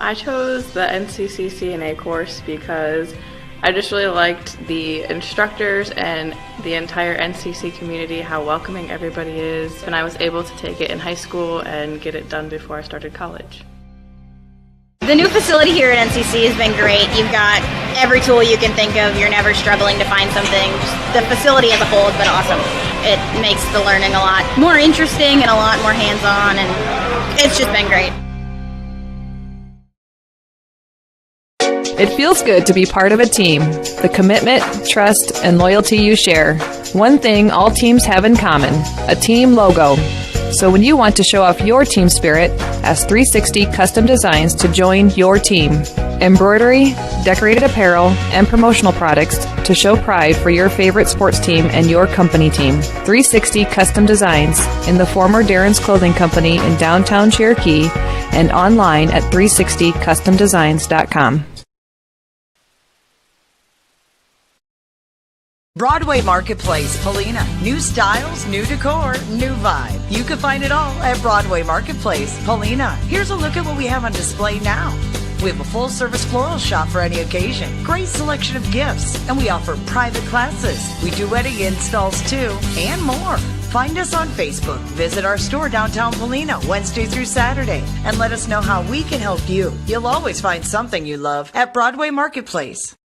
I chose the NCC CNA course because I just really liked the instructors and the entire NCC community, how welcoming everybody is, and I was able to take it in high school and get it done before I started college. The new facility here at NCC has been great. You've got every tool you can think of. You're never struggling to find something. Just the facility as a whole has been awesome. It makes the learning a lot more interesting and a lot more hands-on, and it's just been great. It feels good to be part of a team. The commitment, trust, and loyalty you share. One thing all teams have in common, a team logo. So when you want to show off your team spirit, ask 360 Custom Designs to join your team. Embroidery, decorated apparel, and promotional products to show pride for your favorite sports team and your company team. 360 Custom Designs in the former Darren's Clothing Company in downtown Cherokee and online at 360customdesigns.com. Broadway Marketplace, Polina. New styles, new decor, new vibe. You can find it all at Broadway Marketplace, Polina. Here's a look at what we have on display now. We have a full-service floral shop for any occasion, great selection of gifts, and we offer private classes. We do wedding installs too, and more. Find us on Facebook. Visit our store downtown Polina Wednesday through Saturday, and let us know how we can help you. You'll always find something you love at Broadway Marketplace.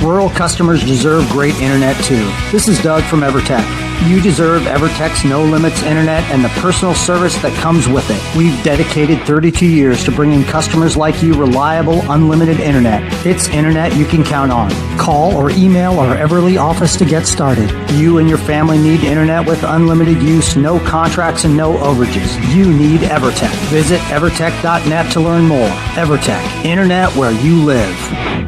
Rural customers deserve great internet too. This is Doug from EverTech. You deserve EverTech's no limits internet and the personal service that comes with it. We've dedicated 32 years to bringing customers like you reliable, unlimited internet. It's internet you can count on. Call or email our Everly office to get started. You and your family need internet with unlimited use, no contracts, and no overages. You need EverTech. Visit evertech.net to learn more. EverTech, internet where you live.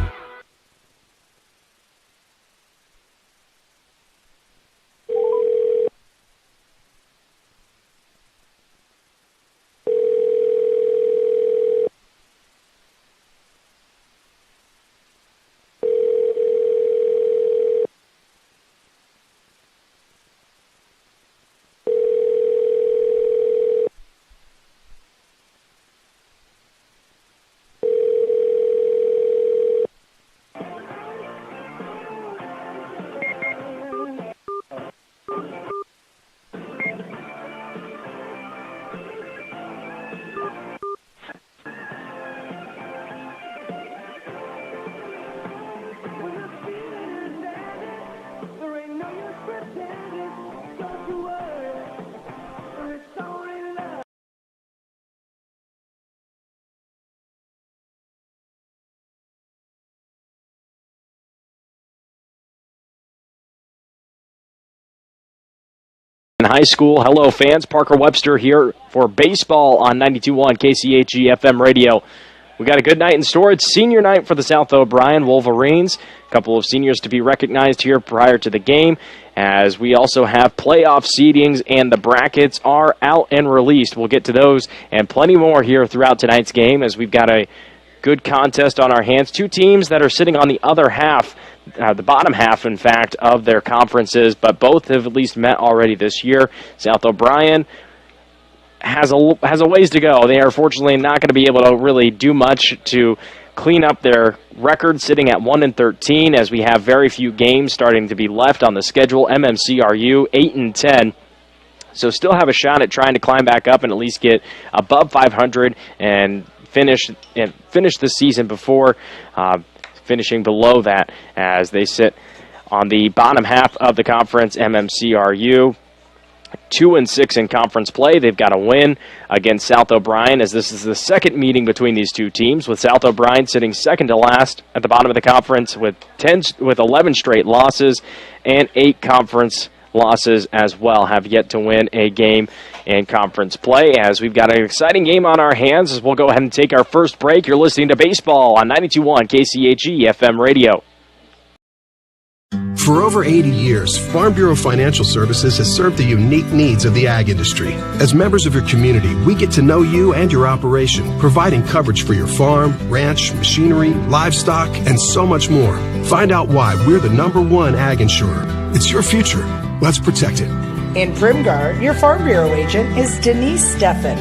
In high school, hello fans, Parker Webster here for baseball on 92.1 KCHE FM radio. We got a good night in store. It's senior night for the South O'Brien Wolverines. A couple of seniors to be recognized here prior to the game, as we also have playoff seedings and the brackets are out and released. We'll get to those and plenty more here throughout tonight's game, as we've got a good contest on our hands. Two teams that are sitting on the other half, the bottom half, in fact, of their conferences, but both have at least met already this year. South O'Brien has a ways to go. They are fortunately not going to be able to really do much to clean up their record, sitting at 1-13, as we have very few games starting to be left on the schedule. MMCRU 8-10. So still have a shot at trying to climb back up and at least get above 500 and finish the season before finishing below that, as they sit on the bottom half of the conference. MMCRU 2-6 in conference play. They've got a win against South O'Brien, as this is the second meeting between these two teams, with South O'Brien sitting second to last at the bottom of the conference with 11 straight losses, and 8 conference losses as well. Have yet to win a game in conference play, as we've got an exciting game on our hands, as we'll go ahead and take our first break. You're listening to baseball on 92.1 KCHE FM radio. For over 80 years, Farm Bureau Financial Services has served the unique needs of the ag industry. As members of your community, we get to know you and your operation, providing coverage for your farm, ranch, machinery, livestock, and so much more. Find out why we're the #1 ag insurer. It's your future. Let's protect it. In Primgar, your Farm Bureau agent is Denise Steffen.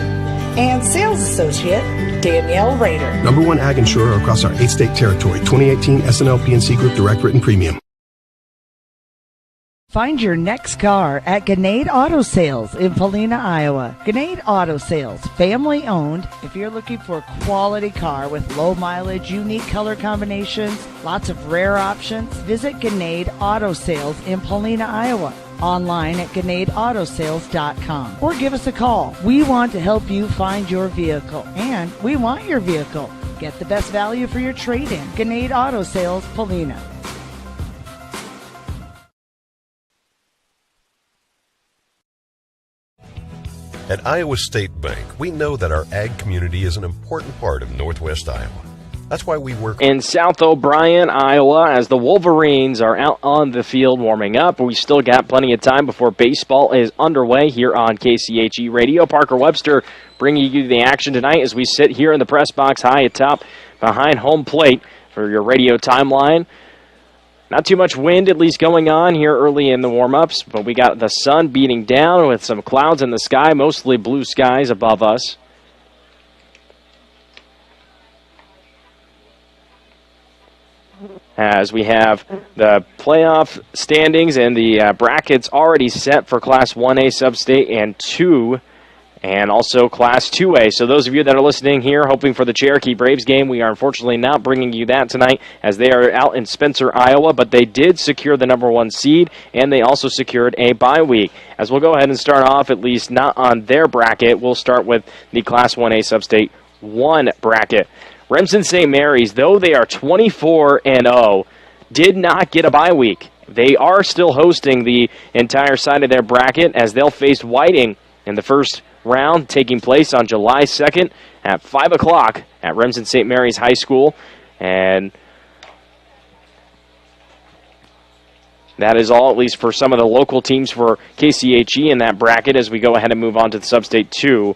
and Sales Associate Danielle Rader. #1 ag insurer across our 8-state territory. 2018 SNL PNC Group Direct Written Premium. Find your next car at Gannade Auto Sales in Polina, Iowa. Gannade Auto Sales, family owned. If you're looking for a quality car with low mileage, unique color combinations, lots of rare options, visit Gannade Auto Sales in Polina, Iowa. Online at GannadeAutoSales.com or give us a call. We want to help you find your vehicle, and we want your vehicle. Get the best value for your trade-in. Gannade Auto Sales, Polina. At Iowa State Bank, we know that our ag community is an important part of Northwest Iowa. That's why we work in South O'Brien, Iowa, as the Wolverines are out on the field warming up. We still got plenty of time before baseball is underway here on KCHE Radio. Parker Webster bringing you the action tonight as we sit here in the press box high atop behind home plate for your radio timeline. Not too much wind, at least, going on here early in the warm-ups, but we got the sun beating down with some clouds in the sky, mostly blue skies above us. As we have the playoff standings and the brackets already set for Class 1A Substate and 2, and also Class 2A. So those of you that are listening here, hoping for the Cherokee Braves game, we are unfortunately not bringing you that tonight as they are out in Spencer, Iowa, but they did secure the #1 seed, and they also secured a bye week. As we'll go ahead and start off, at least not on their bracket, we'll start with the Class 1A Substate 1 bracket. Remsen St. Mary's, though they are 24-0, did not get a bye week. They are still hosting the entire side of their bracket as they'll face Whiting in the first round, taking place on July 2nd at 5 o'clock at Remsen St. Mary's High School. And that is all, at least for some of the local teams for KCHE in that bracket, as we go ahead and move on to the Substate 2.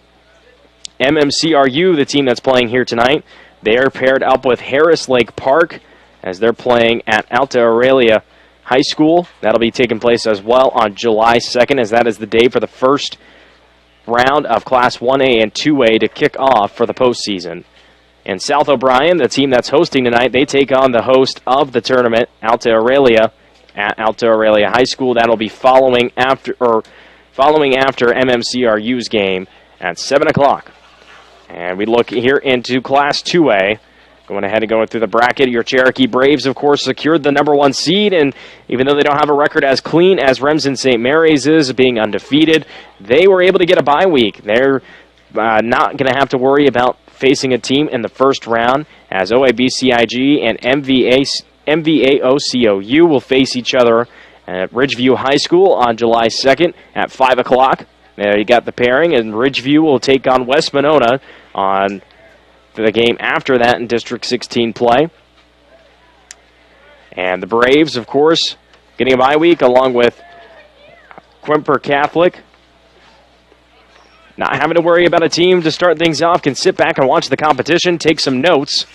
MMCRU, the team that's playing here tonight, they are paired up with Harris Lake Park as they're playing at Alta Aurelia High School. That'll be taking place as well on July 2nd, as that is the day for the first round of Class 1A and 2A to kick off for the postseason. In South O'Brien, the team that's hosting tonight, they take on the host of the tournament, Alta Aurelia, at Alta Aurelia High School. That'll be following after MMCRU's game at 7 o'clock. And we look here into Class 2A. Going ahead and going through the bracket, your Cherokee Braves, of course, secured the #1 seed, and even though they don't have a record as clean as Remsen St. Mary's is, being undefeated, they were able to get a bye week. They're not going to have to worry about facing a team in the first round, as OABCIG and MVAOCOU will face each other at Ridgeview High School on July 2nd at 5 o'clock. There you got the pairing, and Ridgeview will take on West Monona on the game after that in District 16 play. And the Braves, of course, getting a bye week along with Quimper Catholic. Not having to worry about a team to start things off, can sit back and watch the competition, take some notes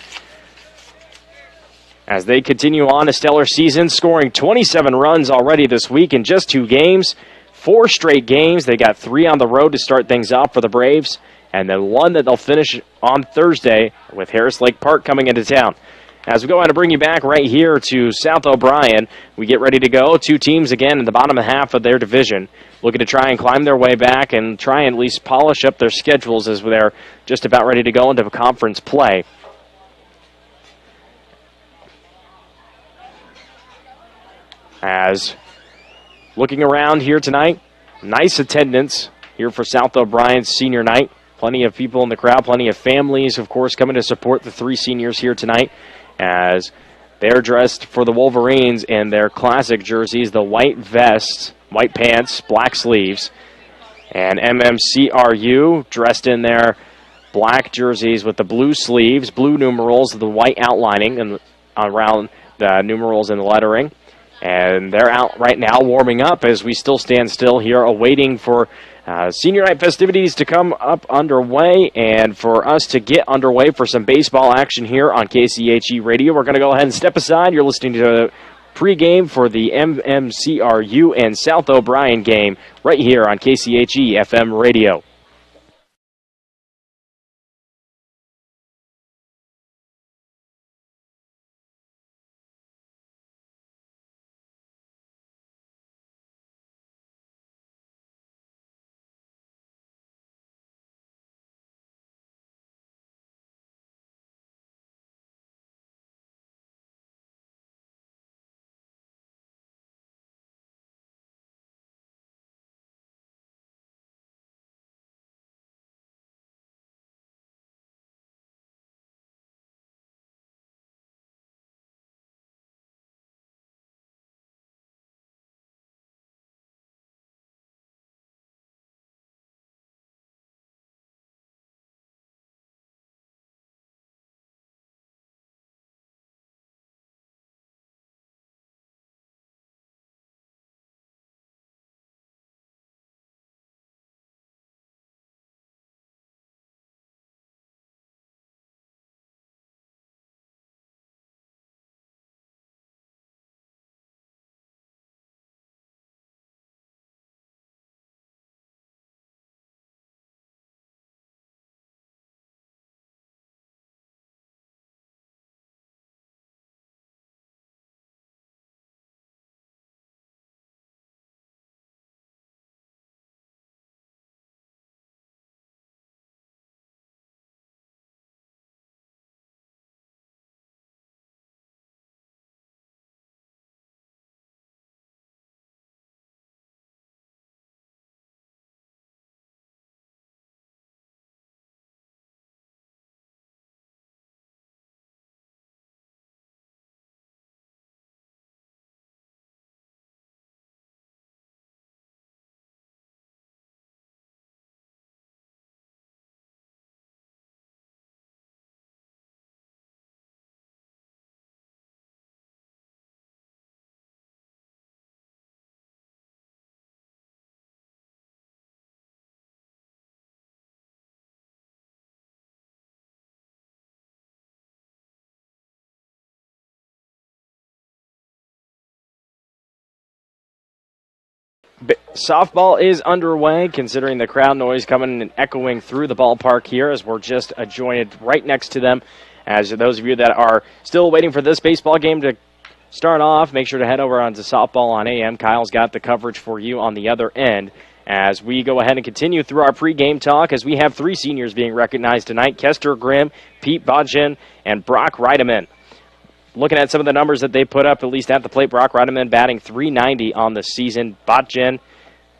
as they continue on a stellar season, scoring 27 runs already this week in just 2 games. 4 straight games. They got 3 on the road to start things off for the Braves, and then 1 that they'll finish on Thursday with Harris Lake Park coming into town. As we go on to bring you back right here to South O'Brien, we get ready to go. 2 teams again in the bottom half of their division, looking to try and climb their way back and try and at least polish up their schedules as they're just about ready to go into conference play. As looking around here tonight, nice attendance here for South O'Brien's senior night. Plenty of people in the crowd, plenty of families, of course, coming to support the 3 seniors here tonight as they're dressed for the Wolverines in their classic jerseys, the white vests, white pants, black sleeves, and MMCRU dressed in their black jerseys with the blue sleeves, blue numerals, the white outlining and around the numerals and the lettering. And they're out right now warming up as we still stand still here awaiting for senior night festivities to come up underway and for us to get underway for some baseball action here on KCHE Radio. We're going to go ahead and step aside. You're listening to the pregame for the MMCRU and South O'Brien game right here on KCHE FM Radio. Softball is underway, considering the crowd noise coming and echoing through the ballpark here as we're just adjoined right next to them. As those of you that are still waiting for this baseball game to start off, make sure to head over onto Softball on AM. Kyle's got the coverage for you on the other end as we go ahead and continue through our pregame talk as we have 3 seniors being recognized tonight: Kester Grimm, Pete Bodgen, and Brock Reideman. Looking at some of the numbers that they put up, at least at the plate, Brock Reideman batting .390 on the season, Bodgen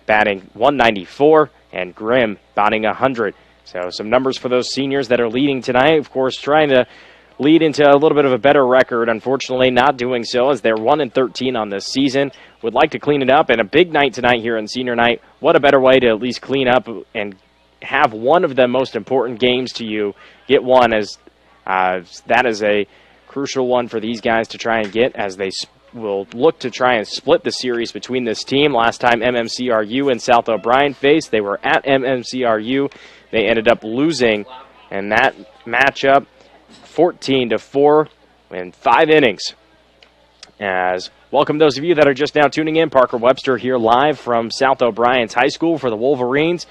batting .194, and Grimm batting .100. So some numbers for those seniors that are leading tonight. Of course, trying to lead into a little bit of a better record. Unfortunately, not doing so as they're 1-13 on this season. Would like to clean it up, and a big night tonight here in senior night. What a better way to at least clean up and have one of the most important games to you. Get one, as that is a crucial one for these guys to try and get, as they will look to try and split the series between this team. Last time MMCRU and South O'Brien faced, they were at MMCRU. They ended up losing in that matchup 14-4 in 5 innings. As welcome those of you that are just now tuning in. Parker Webster here live from South O'Brien's High School for the Wolverines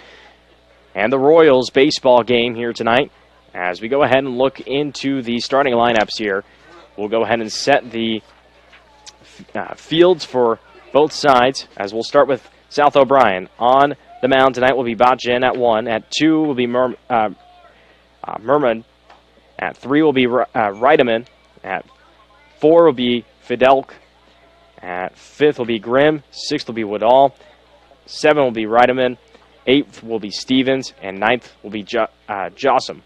and the Royals baseball game here tonight. As we go ahead and look into the starting lineups here, we'll go ahead and set the fields for both sides, as we'll start with South O'Brien. On the mound tonight will be Bodgen at 1. At 2 will be Merman. At 3 will be Reideman. At 4 will be Fidelk. At 5th will be Grimm. 6th will be Woodall. 7 will be Reideman. 8th will be Stevens. And 9th will be Jossam.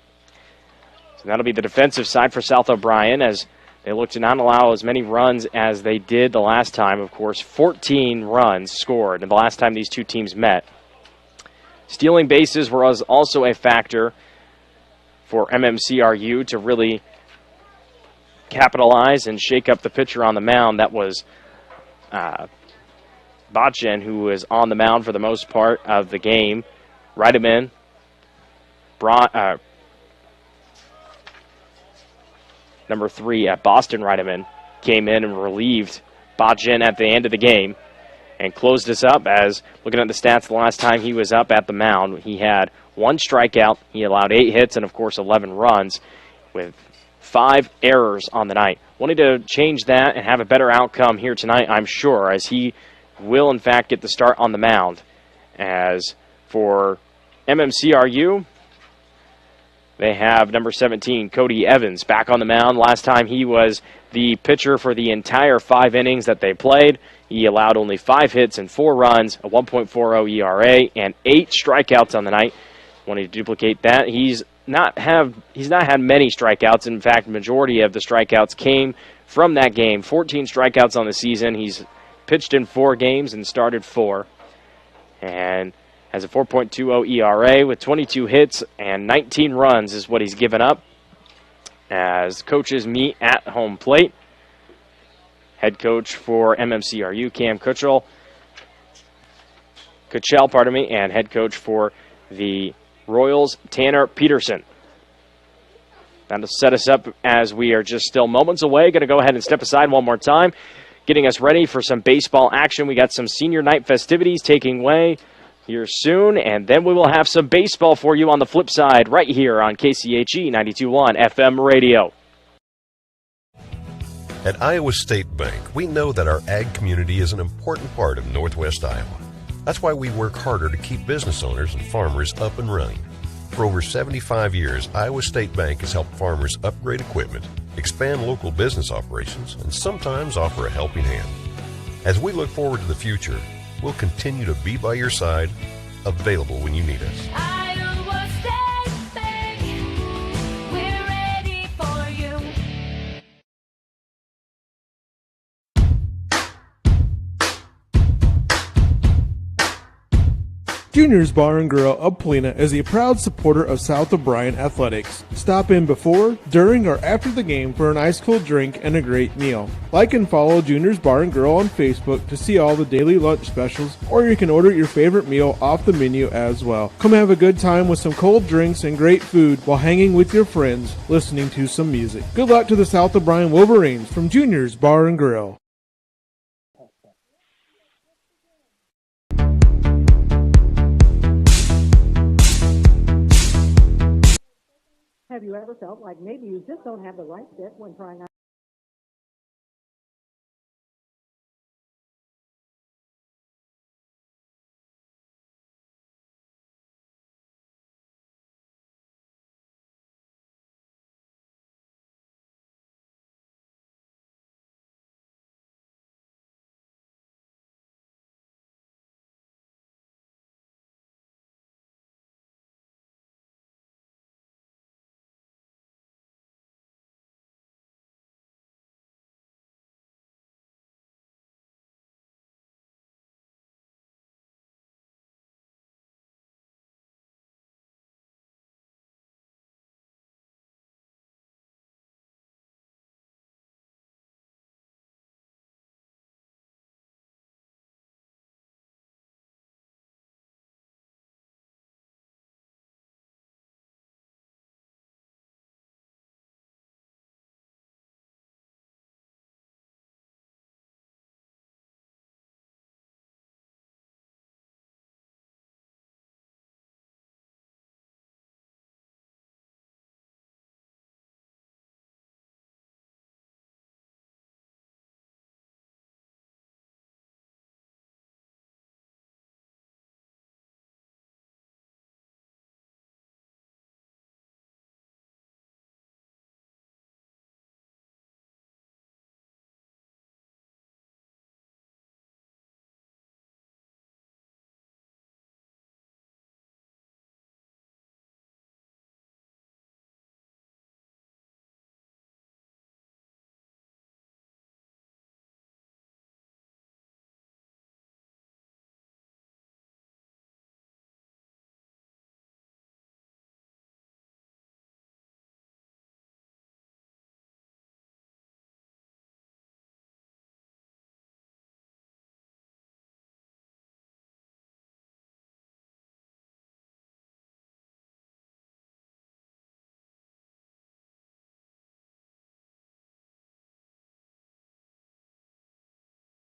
So that'll be the defensive side for South O'Brien, as they look to not allow as many runs as they did the last time. Of course, 14 runs scored the last time these two teams met. Stealing bases was also a factor for MMCRU to really capitalize and shake up the pitcher on the mound. That was Bodgen, who was on the mound for the most part of the game. Reideman, number 3 at Boston Reideman, came in and relieved Bodgen at the end of the game and closed us up. As looking at the stats, the last time he was up at the mound, he had 1 strikeout, he allowed 8 hits, and of course 11 runs with 5 errors on the night. Wanting to change that and have a better outcome here tonight, I'm sure, as he will in fact get the start on the mound. As for MMCRU, they have number 17, Cody Evans, back on the mound. Last time he was the pitcher for the entire 5 innings that they played. He allowed only 5 hits and 4 runs, a 1.40 ERA, and 8 strikeouts on the night. Wanting to duplicate that, he's not had many strikeouts. In fact, majority of the strikeouts came from that game. 14 strikeouts on the season. He's pitched in 4 games and started 4. And has a 4.20 ERA with 22 hits and 19 runs is what he's given up. As coaches meet at home plate, head coach for MMCRU, Cam Kutchell, and head coach for the Royals, Tanner Peterson. That'll set us up as we are just still moments away. Going to go ahead and step aside one more time, getting us ready for some baseball action. We got some senior night festivities taking way here soon, and then we will have some baseball for you on the flip side right here on KCHE 92.1 FM radio. At Iowa State Bank, we know that our ag community is an important part of Northwest Iowa. That's why we work harder to keep business owners and farmers up and running. For over 75 years, Iowa State Bank has helped farmers upgrade equipment, expand local business operations, and sometimes offer a helping hand. As we look forward to the future, we'll continue to be by your side, available when you need us. Iowa State Bank, we're ready for you. Junior's Bar and Grill of Polina is a proud supporter of South O'Brien Athletics. Stop in before, during, or after the game for an ice-cold drink and a great meal. Like and follow Junior's Bar and Grill on Facebook to see all the daily lunch specials, or you can order your favorite meal off the menu as well. Come have a good time with some cold drinks and great food while hanging with your friends, listening to some music. Good luck to the South O'Brien Wolverines from Junior's Bar and Grill. Have you ever felt like maybe you just don't have the right fit when trying out?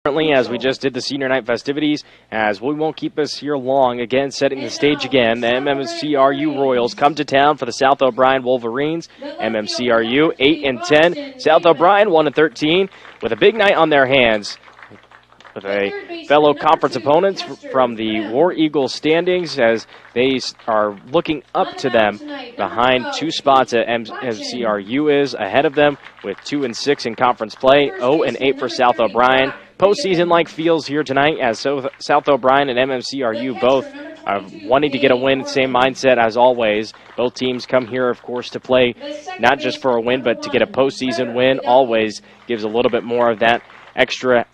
Currently, as we just did the senior night festivities, as we won't keep us here long. Again, setting the stage again, the MMCRU Royals come to town for the South O'Brien Wolverines. MMCRU 8-10, South O'Brien 1-13, with a big night on their hands, with a fellow conference opponents from the War Eagles standings, as they are looking up to them behind 2 spots at MCRU is ahead of them with 2-6 in conference play, 0-8 for South O'Brien. Postseason-like feels here tonight as South O'Brien and MMCRU both are wanting to get a win, same mindset as always. Both teams come here, of course, to play not just for a win, but to get a postseason win. Always gives a little bit more of that extra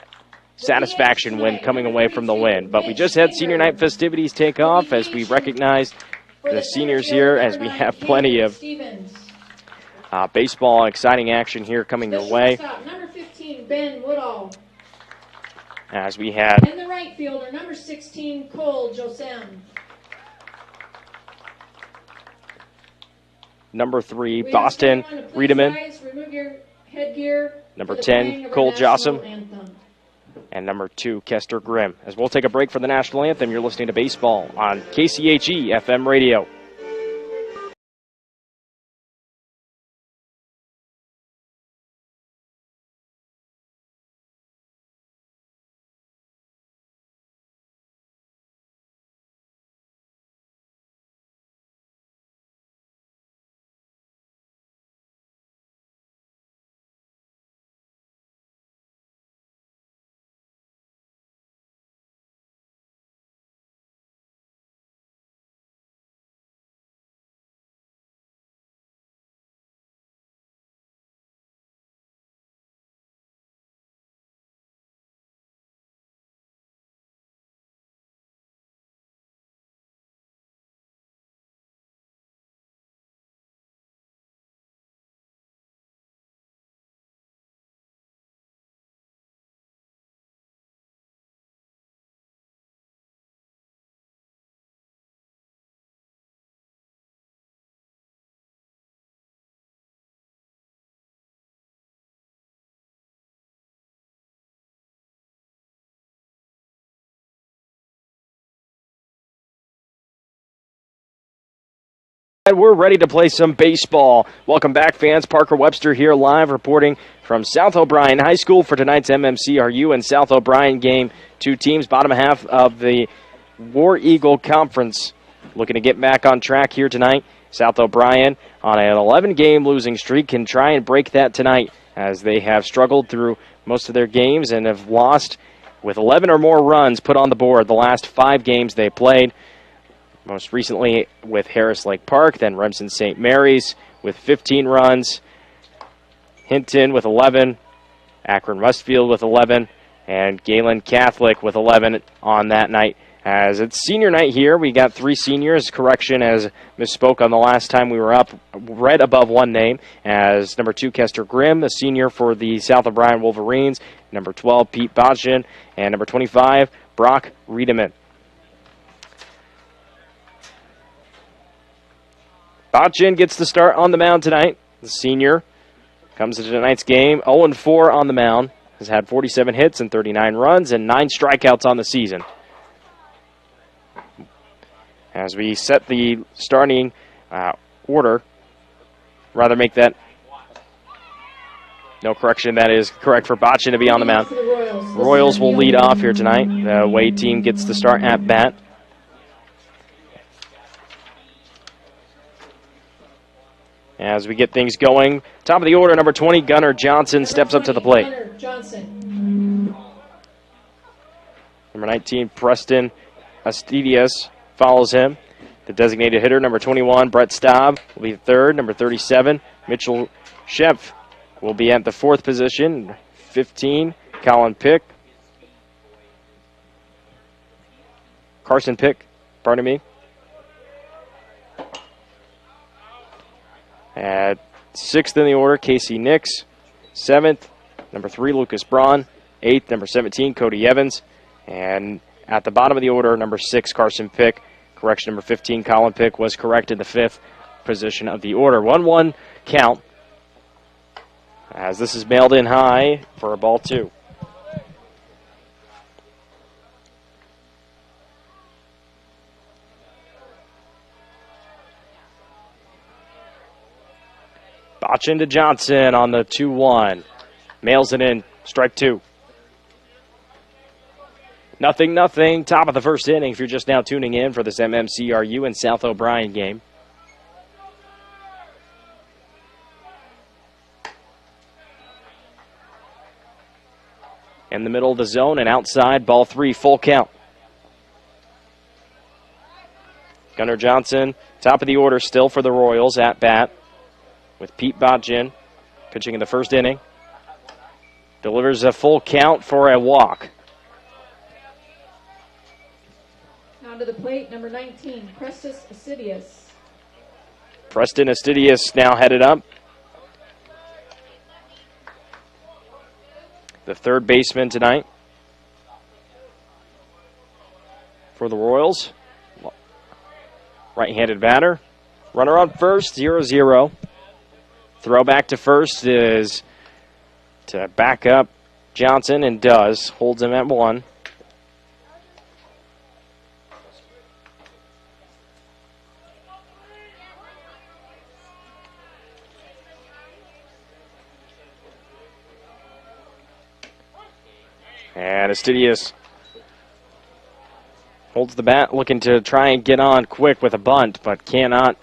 satisfaction when coming away from the win. But we just had senior night festivities take off as we recognized the seniors here, as we have plenty of baseball exciting action here coming your way. Number 15, Ben Woodall. As we had And the right fielder, number 16, Cole Josem. number 3, Boston Riedemann. Remove your headgear. Number 10, Cole Jossam. And number 2, Kester Grimm. As we'll take a break for the national anthem, you're listening to Baseball on KCHE FM Radio. We're ready to play some baseball. Welcome back, fans. Parker Webster here live reporting from South O'Brien High School for tonight's MMCRU and South O'Brien game. Two teams, bottom half of the War Eagle Conference, looking to get back on track here tonight. South O'Brien on an 11-game losing streak can try and break that tonight, as they have struggled through most of their games and have lost with 11 or more runs put on the board the last 5 games they played. Most recently with Harris Lake Park, then Remsen St. Mary's with 15 runs, Hinton with 11, Akron Rustfield with 11, and Galen Catholic with 11 on that night. As it's senior night here, we got 3 seniors. Correction, as misspoke on the last time we were up, read above one name, as number 2, Kester Grimm, a senior for the South O'Brien Wolverines, number 12, Pete Botchin, and number 25, Brock Riedemann. Botchin gets the start on the mound tonight. The senior comes into tonight's game 0-4 on the mound. Has had 47 hits and 39 runs and 9 strikeouts on the season. As we set the starting order, rather make that, no correction, that is correct for Botchin to be on the mound. Royals will lead off here tonight. The away team gets the start at bat. As we get things going, top of the order, number 20, Gunnar Johnson steps up to the plate. Gunnar Johnson. Number 19, Preston Astidius follows him. The designated hitter, number 21, Brett Staub, will be the third. Number 37, Mitchell Shepf will be at the 4th position. 15, Colin Pick. Carson Pick, pardon me. At 6th in the order, Casey Nix. 7th, number 3, Lucas Braun. 8th, number 17, Cody Evans. And at the bottom of the order, number 6, Carson Pick. Correction, number 15, Colin Pick, was correct in the 5th position of the order. 1-1 count, as this is mailed in high for a ball 2. Botchin to Johnson on the 2-1. Mails it in, strike 2. 0-0, top of the first inning if you're just now tuning in for this MMCRU and South O'Brien game. In the middle of the zone and outside, ball 3, full count. Gunnar Johnson, top of the order still for the Royals at bat, with Pete Botchin pitching in the first inning. Delivers a full count for a walk. Now to the plate, number 19, Preston Astidius. Preston Astidius now headed up. The third baseman tonight for the Royals. Right-handed batter. Runner on first, 0-0. Throw back to first is to back up Johnson, and does. Holds him at 1. And Astidius holds the bat, looking to try and get on quick with a bunt, but cannot.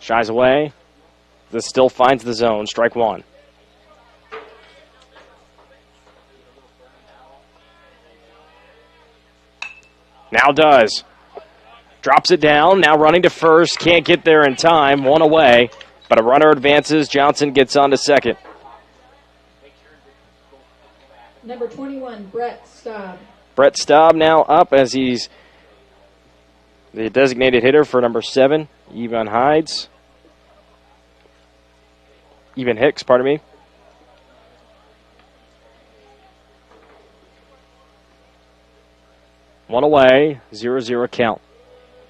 Shies away. This still finds the zone. Strike 1. Now does. Drops it down. Now running to first. Can't get there in time. 1 away. But a runner advances. Johnson gets on to second. Number 21, Brett Staub. Brett Staub now up as he's the designated hitter for number 7, Evan Hicks, pardon me. One away, 0-0 count.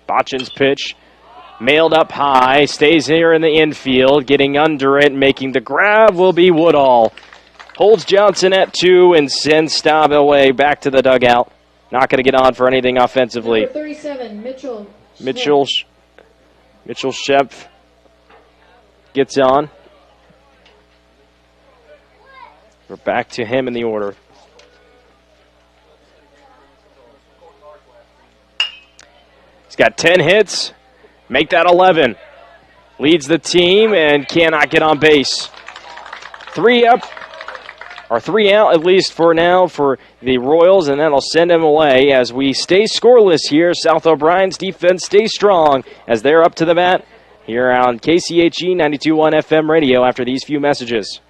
Botchin's pitch, mailed up high, stays here in the infield, getting under it, making the grab will be Woodall. Holds Johnson at 2 and sends Staub away back to the dugout. Not going to get on for anything offensively. Number 37, Mitchell Shepf gets on. We're back to him in the order. He's got 10 hits. Make that 11. Leads the team and cannot get on base. 3 up, or 3 out at least for now for the Royals, and that'll send him away as we stay scoreless here. South O'Brien's defense stays strong as they're up to the bat here on KCHE 92.1 FM radio after these few messages.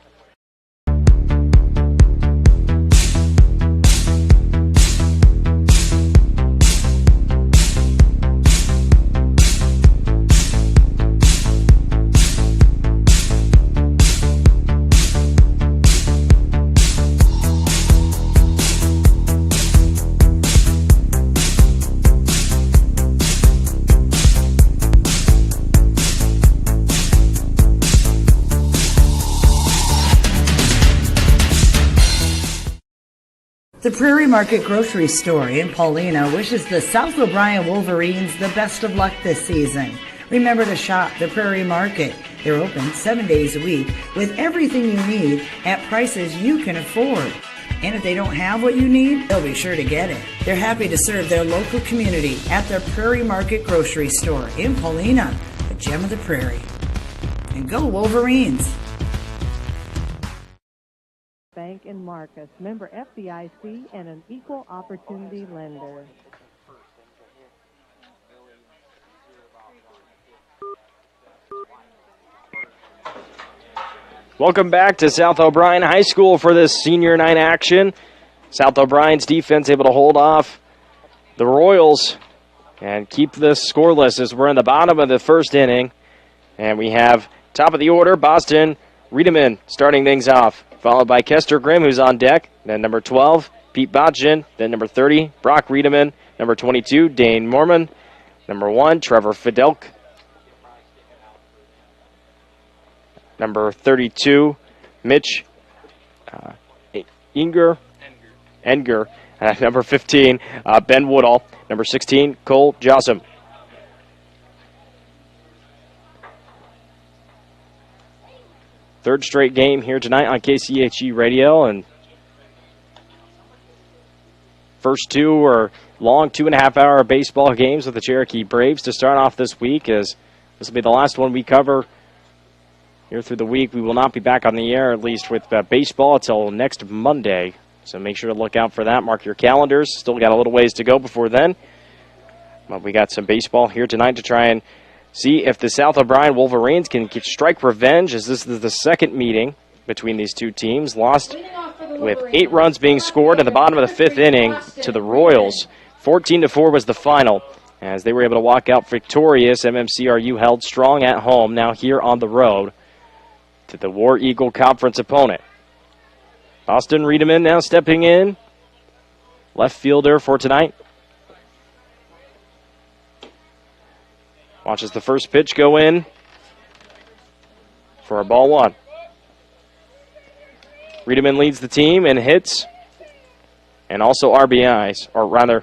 The Prairie Market Grocery Store in Paulina wishes the South O'Brien Wolverines the best of luck this season. Remember to shop the Prairie Market. They're open 7 days a week with everything you need at prices you can afford. And if they don't have what you need, they'll be sure to get it. They're happy to serve their local community at the Prairie Market Grocery Store in Paulina, a gem of the prairie. And go Wolverines! Bank in Marcus, member FDIC, and an equal opportunity lender. Welcome back to South O'Brien High School for this senior night action. South O'Brien's defense able to hold off the Royals and keep this scoreless as we're in the bottom of the first inning. And we have top of the order, Boston Riedemann starting things off, followed by Kester Grimm, who's on deck. Then number 12, Pete Botchin. Then number 30, Brock Riedemann. Number 22, Dane Mormon. Number 1, Trevor Fidelk. Number 32, Mitch Enger. Number 15, Ben Woodall. Number 16, Cole Jossam. Third straight game here tonight on KCHE Radio, and first two are long 2.5-hour baseball games with the Cherokee Braves to start off this week, as this will be the last one we cover here through the week. We will not be back on the air, at least with baseball, until next Monday, so make sure to look out for that. Mark your calendars. Still got a little ways to go before then, but we got some baseball here tonight to try and see if the South O'Brien Wolverines can strike revenge, as this is the second meeting between these two teams. Lost with 8 runs being scored in the bottom of the 5th inning to the Royals. 14-4 was the final, as they were able to walk out victorious. MMCRU held strong at home, now here on the road to the War Eagle Conference opponent. Austin Riedemann now stepping in, left fielder for tonight. Watches the first pitch go in for a ball 1. Riedemann leads the team in hits and also RBIs, or rather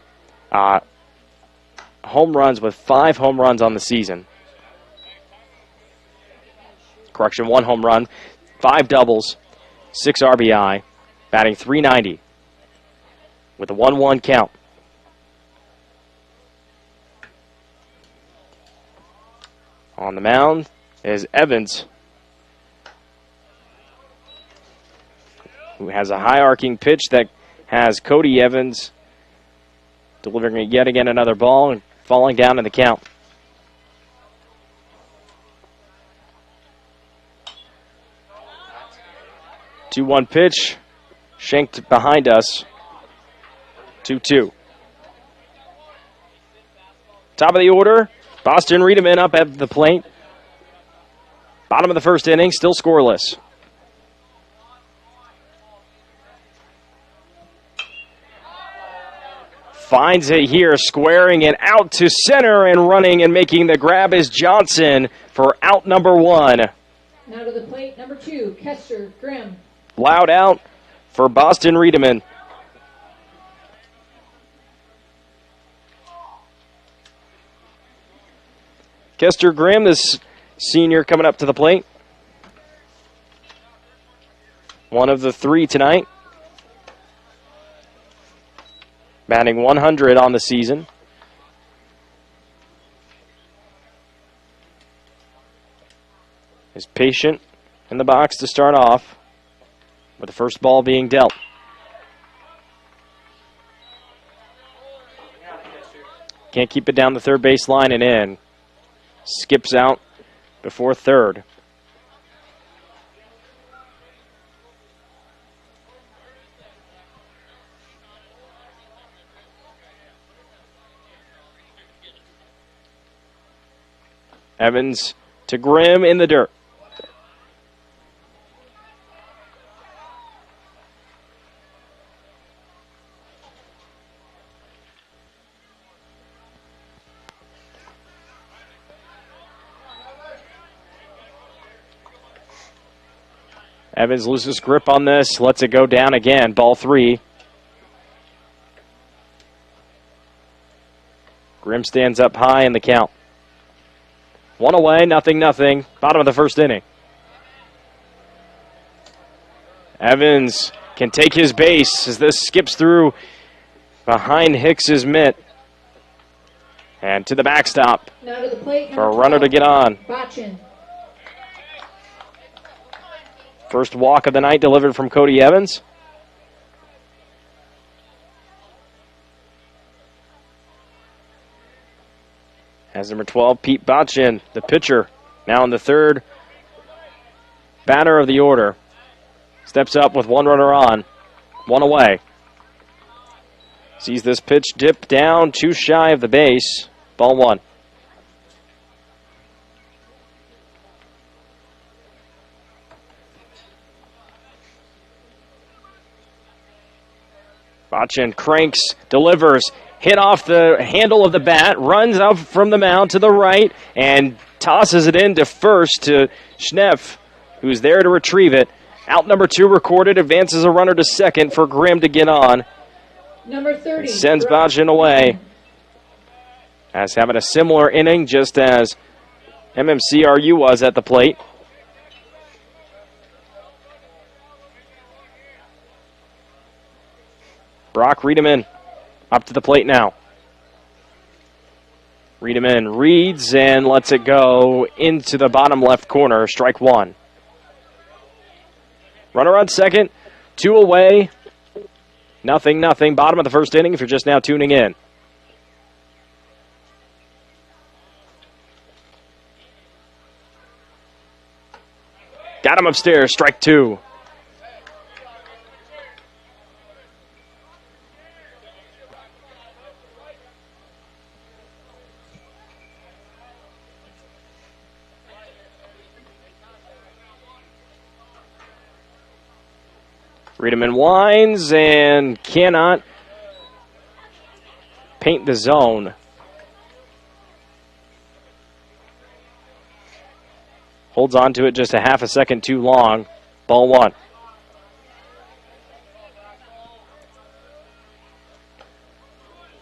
home runs, with 5 home runs on the season. Correction, 1 home run, 5 doubles, 6 RBI, batting .390 with a 1-1 count. On the mound is Evans, who has a high arcing pitch that has Cody Evans delivering yet again another ball and falling down in the count. Two-one pitch, shanked behind us. 2-2. Top of the order, Boston Riedemann up at the plate. Bottom of the first inning, still scoreless. Finds it here, squaring it out to center, and running and making the grab is Johnson for out number 1. Now to the plate, number 2, Kester Grimm. Loud out for Boston Riedemann. Kester Grimm, this senior, coming up to the plate. one of the 3 tonight. Batting 100 on the season. Is patient in the box to start off, with the first ball being dealt. Can't keep it down the third base line and in. Skips out before third. Evans to Grimm in the dirt. Evans loses grip on this, lets it go down again. Ball 3. Grimm stands up high in the count. 1 away, 0-0. Bottom of the first inning. Evans can take his base as this skips through behind Hicks's mitt. And to the backstop Now to the plate, for a runner to get on. Botchin. First walk of the night delivered from Cody Evans. As number 12, Pete Botchin, the pitcher, now in the third batter of the order. Steps up with 1 runner on, 1 away. Sees this pitch dip down, too shy of the base. Ball 1. Botchin cranks, delivers, hit off the handle of the bat, runs up from the mound to the right, and tosses it into first to Schneff, who's there to retrieve it. Out number 2 recorded, advances a runner to second for Grimm to get on. Number 30. Sends Botchin away. As having a similar inning, just as MMCRU was at the plate. Brock Riedemann up to the plate now. Riedemann reads and lets it go into the bottom left corner. Strike 1. Runner on second. 2 away. 0-0. Bottom of the first inning if you're just now tuning in. Got him upstairs. Strike 2. Riedemann winds and cannot paint the zone. Holds on to it just a half a second too long. Ball 1.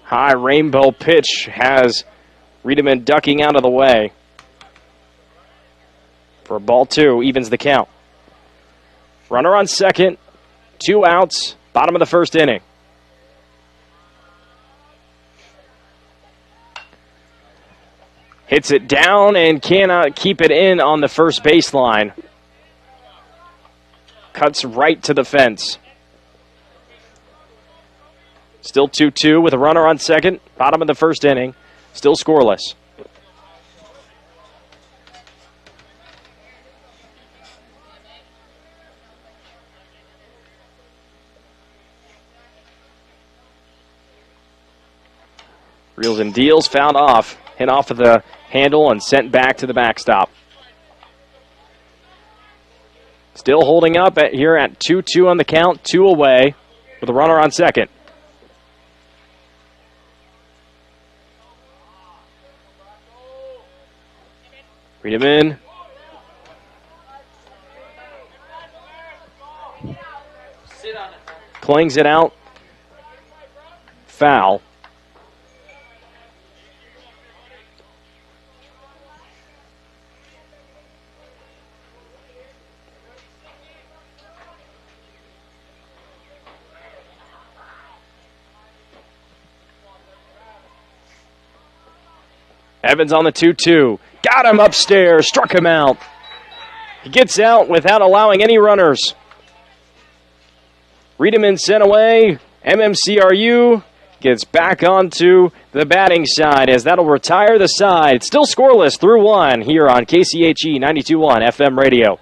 High rainbow pitch has Riedemann ducking out of the way. For ball 2, evens the count. Runner on second. 2 outs, bottom of the first inning. Hits it down and cannot keep it in on the first baseline. Cuts right to the fence. Still 2-2 with a runner on second, bottom of the first inning. Still scoreless. Reels and deals, fouled off. Hit off of the handle and sent back to the backstop. Still holding up here at 2-2 on the count, 2 away with a runner on second. Riedemann. Clings it out. Foul. Evans on the 2-2. Got him upstairs, struck him out. He gets out without allowing any runners. Riedemann sent away. MMCRU gets back onto the batting side as that'll retire the side. It's still scoreless through 1 here on KCHE 92.1 FM radio.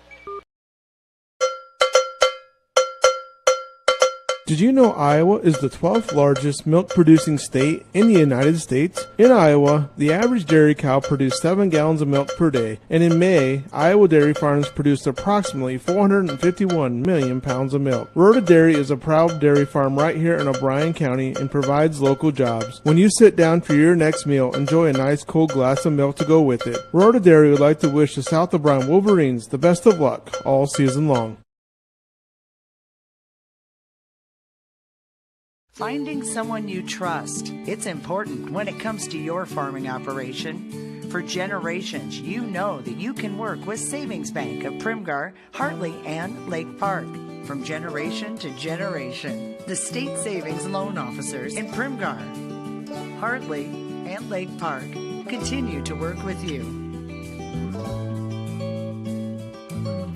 Did you know Iowa is the 12th largest milk-producing state in the United States? In Iowa, the average dairy cow produced 7 gallons of milk per day, and in May, Iowa dairy farms produced approximately 451 million pounds of milk. Rhoda Dairy is a proud dairy farm right here in O'Brien County and provides local jobs. When you sit down for your next meal, enjoy a nice cold glass of milk to go with it. Rhoda Dairy would like to wish the South O'Brien Wolverines the best of luck all season long. Finding someone you trust. It's important when it comes to your farming operation. For generations, you know that you can work with Savings Bank of Primgar, Hartley, and Lake Park. From generation to generation, the State Savings Loan Officers in Primgar, Hartley, and Lake Park continue to work with you.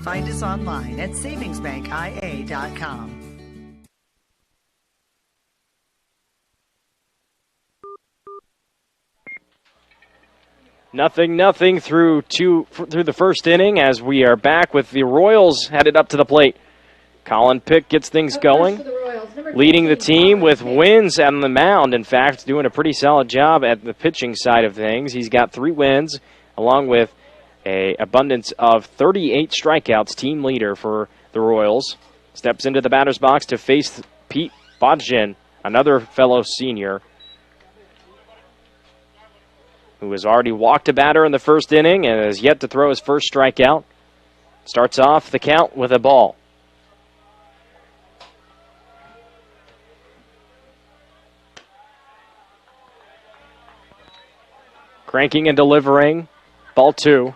Find us online at savingsbankia.com. Nothing through the first inning as we are back with the Royals headed up to the plate. Colin Pick gets things going, leading the team with wins on the mound. In fact, doing a pretty solid job at the pitching side of things. He's got 3 wins along with an abundance of 38 strikeouts, team leader for the Royals. Steps into the batter's box to face Pete Bodgen, another fellow senior, who has already walked a batter in the first inning and has yet to throw his first strikeout. Starts off the count with a ball. Cranking and delivering. Ball 2.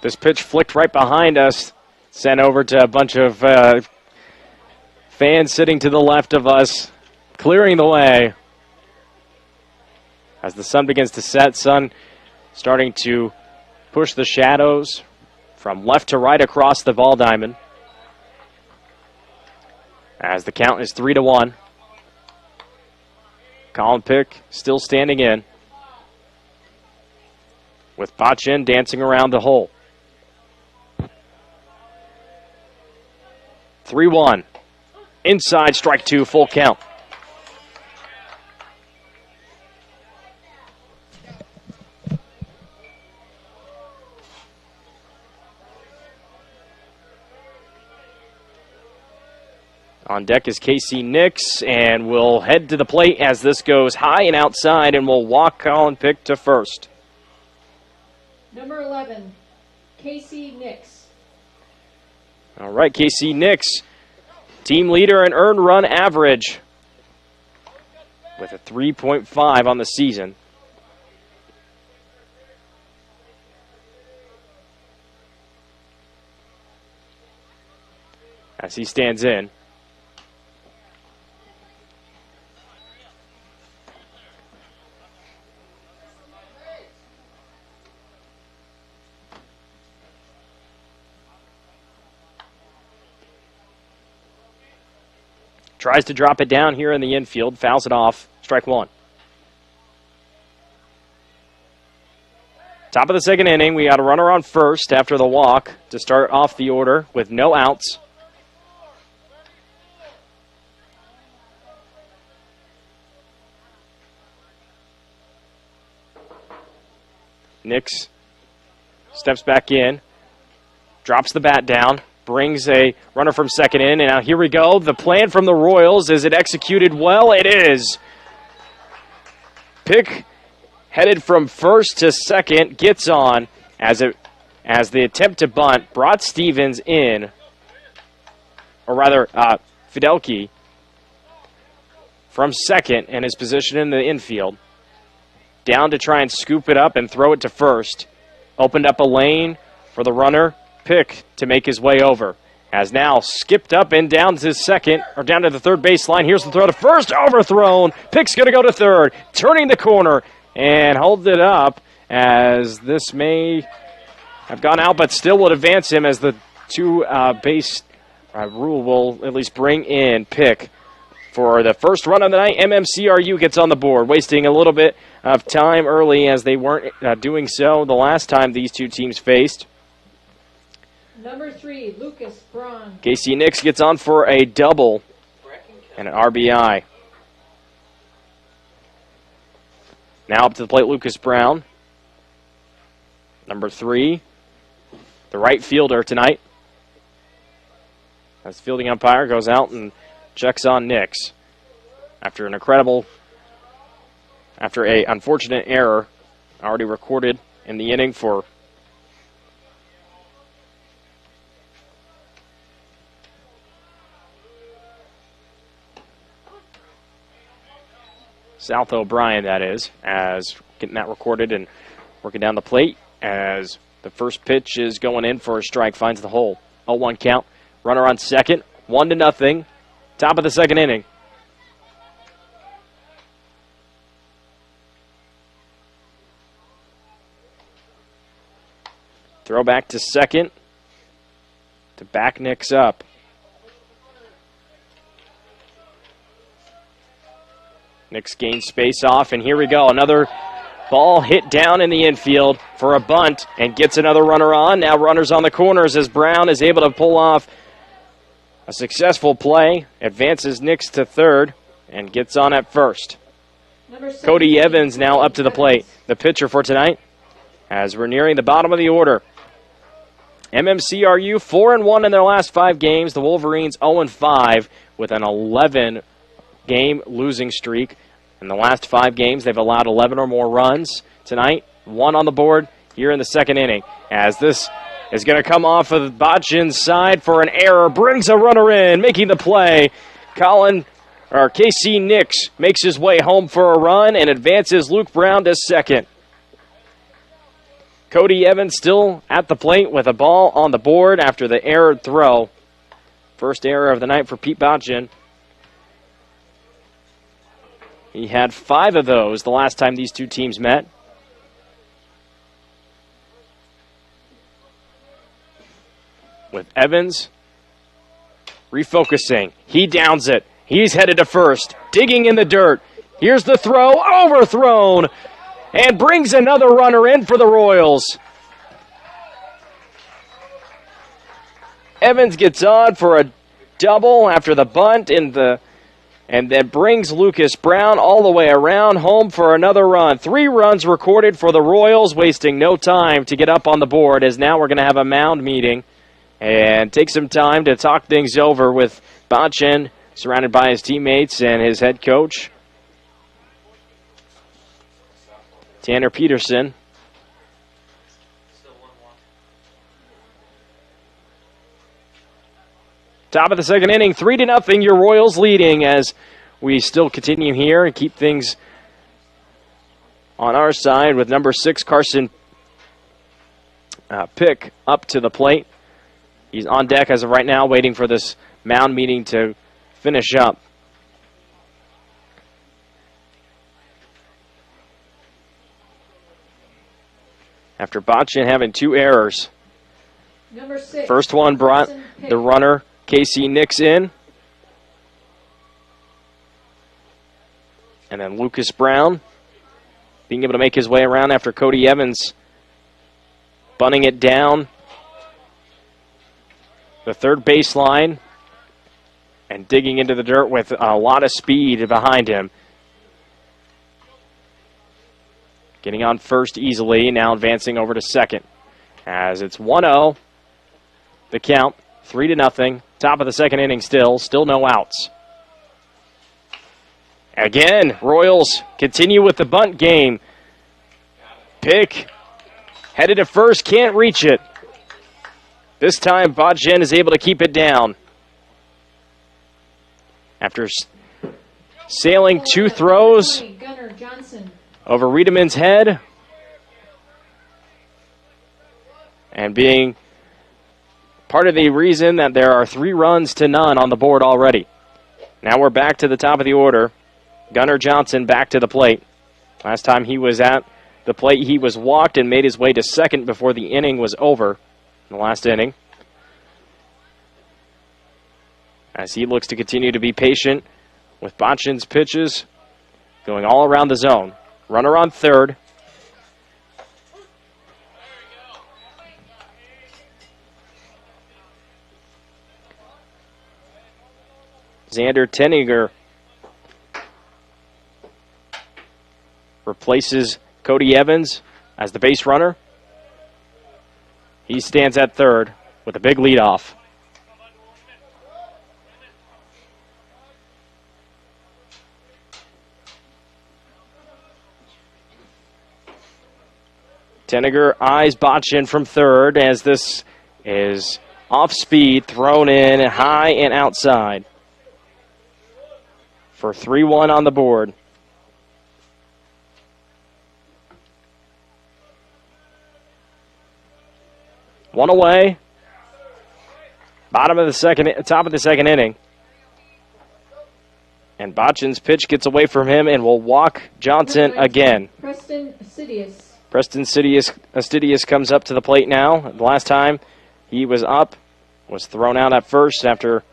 This pitch flicked right behind us, sent over to a bunch of fans sitting to the left of us, clearing the way. As the sun begins to set, sun starting to push the shadows from left to right across the ball diamond. As the count is 3-1. Colin Pick still standing in, with Botchin dancing around the hole. 3-1. Inside, strike 2, full count. On deck is Casey Nix, and we'll head to the plate as this goes high and outside, and we'll walk Colin Pick to first. Number 11, Casey Nix. All right, Casey Nix, team leader in earned run average with a 3.5 on the season. As he stands in. Tries to drop it down here in the infield, fouls it off, strike 1. Top of the second inning, we got a runner on first after the walk to start off the order with no outs. Nix steps back in, drops the bat down, brings a runner from second in, and now here we go. The plan from the Royals, is it executed well? It is. Pick headed from first to second, gets on as the attempt to bunt brought Stevens in, or rather Fidelke from second and his position in the infield. Down to try and scoop it up and throw it to first. Opened up a lane for the runner, Pick, to make his way over. Has now skipped up and down to second, or down to the third baseline. Here's the throw to first, overthrown. Pick's going to go to third, turning the corner, and holds it up as this may have gone out, but still would advance him as the two-base rule will at least bring in Pick for the first run of the night. MMCRU gets on the board, wasting a little bit of time early as they weren't doing so the last time these two teams faced. Number 3, Lucas Braun. Casey Nix gets on for a double and an RBI. Now up to the plate, Lucas Brown. Number 3, the right fielder tonight. As fielding umpire goes out and checks on Nix. After a unfortunate error already recorded in the inning for South O'Brien, that is, as getting that recorded and working down the plate as the first pitch is going in for a strike, finds the hole. 0-1 count. Runner on second, 1-0. Top of the second inning. Throw back to second to back Nix up. Nix gains space off, and here we go. Another ball hit down in the infield for a bunt and gets another runner on. Now runners on the corners as Brown is able to pull off a successful play. Advances Nix to third and gets on at first. Cody Evans now up to the plate, the pitcher for tonight, as we're nearing the bottom of the order. MMCRU 4-1 in their last 5 games. The Wolverines 0-5 with an 11-game losing streak. In the last 5 games, they've allowed 11 or more runs. Tonight, 1 on the board here in the second inning. As this is going to come off of Botchin's side for an error, brings a runner in, making the play. KC Nix makes his way home for a run and advances Luke Brown to second. Cody Evans still at the plate with a ball on the board after the errored throw. First error of the night for Pete Botchin. He had 5 of those the last time these two teams met. With Evans refocusing. He downs it. He's headed to first. Digging in the dirt. Here's the throw. Overthrown. And brings another runner in for the Royals. Evans gets on for a double after the bunt and then brings Lucas Brown all the way around home for another run. 3 runs recorded for the Royals, wasting no time to get up on the board, as now we're going to have a mound meeting and take some time to talk things over with Botchin, surrounded by his teammates and his head coach, Tanner Peterson. Top of the second inning, 3-0, your Royals leading as we still continue here and keep things on our side with number 6, Carson Pick, up to the plate. He's on deck as of right now, waiting for this mound meeting to finish up. After Botchin having 2 errors. Number 6, first one brought the runner Casey Nix in. And then Lucas Brown being able to make his way around after Cody Evans bunting it down the third baseline and digging into the dirt with a lot of speed behind him. Getting on first easily, now advancing over to second. As it's 1-0, the count, 3-0. Top of the second inning still no outs. Again, Royals continue with the bunt game. Pick, headed to first, can't reach it. This time, Botchin is able to keep it down. After sailing 2 throws Gunnar Johnson. over Riedemann's head. And being part of the reason that there are 3 runs to none on the board already. Now we're back to the top of the order. Gunnar Johnson back to the plate. Last time he was at the plate, he was walked and made his way to second before the inning was over, in the last inning. As he looks to continue to be patient with Botchin's pitches going all around the zone. Runner on third. Xander Tenniger replaces Cody Evans as the base runner. He stands at third with a big leadoff. Tenniger eyes Botchin from third as this is off speed, thrown in high and outside for 3-1 on the board. One away. Top of the second inning. And Botchin's pitch gets away from him and will walk Johnson again. Preston Assidius. Preston Astidius comes up to the plate now. The last time he was up, was thrown out at first after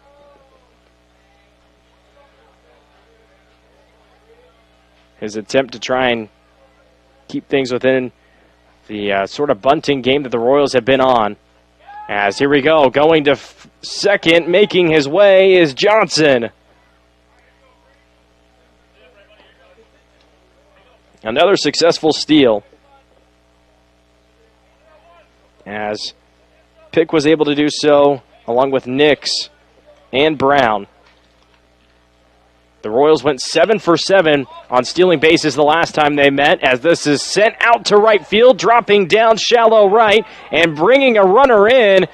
his attempt to try and keep things within the sort of bunting game that the Royals have been on. As here we go, going to second, making his way is Johnson. Another successful steal. As Pick was able to do so along with Nix and Brown. The Royals went 7 for 7 on stealing bases the last time they met, as this is sent out to right field, dropping down shallow right and bringing a runner in.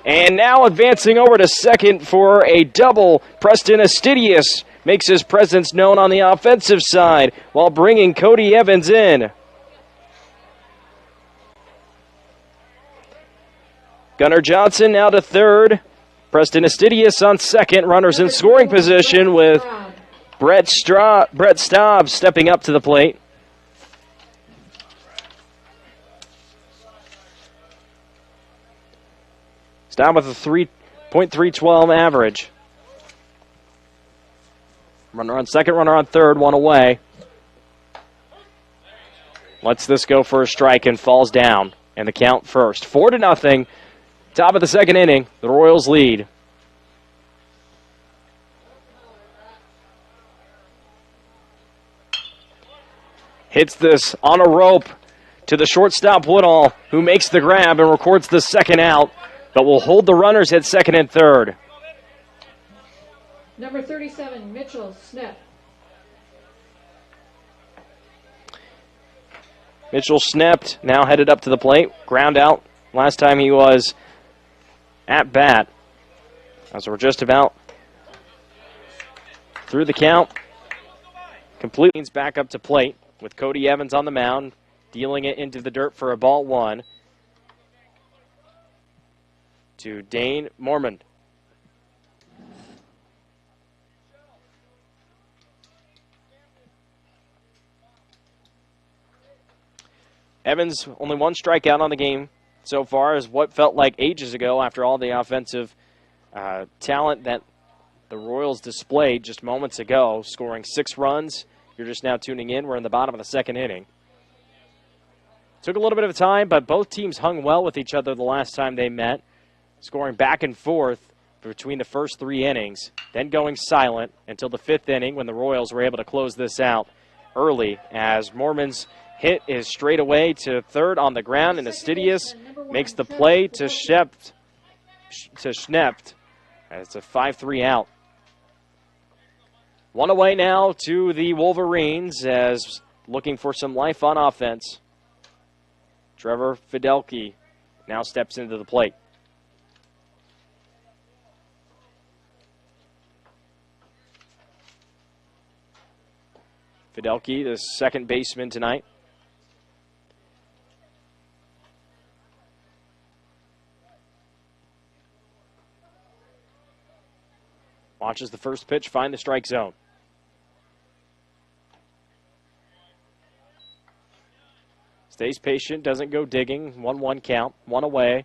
And now advancing over to second for a double. Preston Astidius makes his presence known on the offensive side while bringing Cody Evans in. Gunnar Johnson now to third. Preston Astidius on second. Runners in scoring position with Brett Staub stepping up to the plate. Staub with a 3.312 average. Runner on second, runner on third, one away. Lets this go for a strike and falls down. And the count first. 4-0. Top of the second inning. The Royals lead. Hits this on a rope to the shortstop Woodall, who makes the grab and records the second out, but will hold the runners at second and third. Number 37, Mitchell Snep. Mitchell snapped, now headed up to the plate. Ground out last time he was at bat. As we're just about through the count. Completely back up to plate with Cody Evans on the mound, dealing it into the dirt for a ball one to Dane Mormon. Evans only one strikeout on the game so far, as what felt like ages ago after all the offensive talent that the Royals displayed just moments ago, scoring 6 runs. You're just now tuning in. We're in the bottom of the second inning. Took a little bit of time, but both teams hung well with each other the last time they met, scoring back and forth between the first 3 innings, then going silent until the 5th inning when the Royals were able to close this out early, as Mormon's hit is straight away to third on the ground, and Astidius makes the play to Schnept. It's a 5-3 out. One away now to the Wolverines, as looking for some life on offense. Trevor Fidelke now steps into the plate. Fidelki, the second baseman tonight. Watches the first pitch, find the strike zone. Stays patient, doesn't go digging. 1-1 count, one away.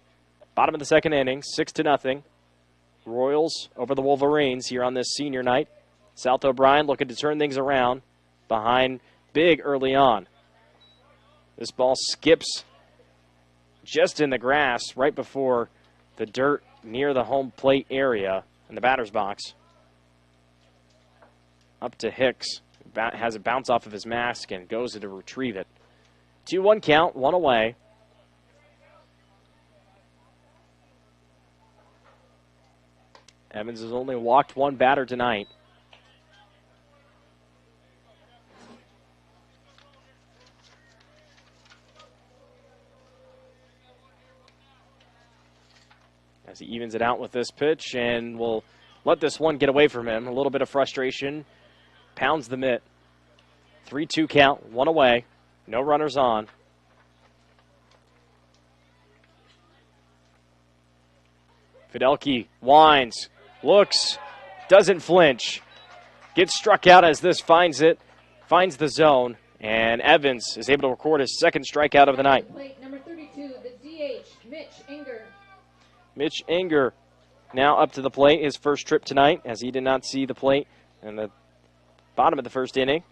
Bottom of the second inning, 6-0. Royals over the Wolverines here on this senior night. South O'Brien looking to turn things around. Behind big early on. This ball skips just in the grass right before the dirt near the home plate area in the batter's box. Up to Hicks. Has it bounce off of his mask and goes to retrieve it. 2-1 count, one away. Evans has only walked one batter tonight. As he evens it out with this pitch and will let this one get away from him. A little bit of frustration. Pounds the mitt. 3-2 count, one away. No runners on. Fidelki winds, looks, doesn't flinch. Gets struck out as this finds the zone, and Evans is able to record his second strikeout of the night. Plate number 32, the DH, Mitch Enger. Mitch Enger now up to the plate, his first trip tonight, as he did not see the plate in the bottom of the first inning.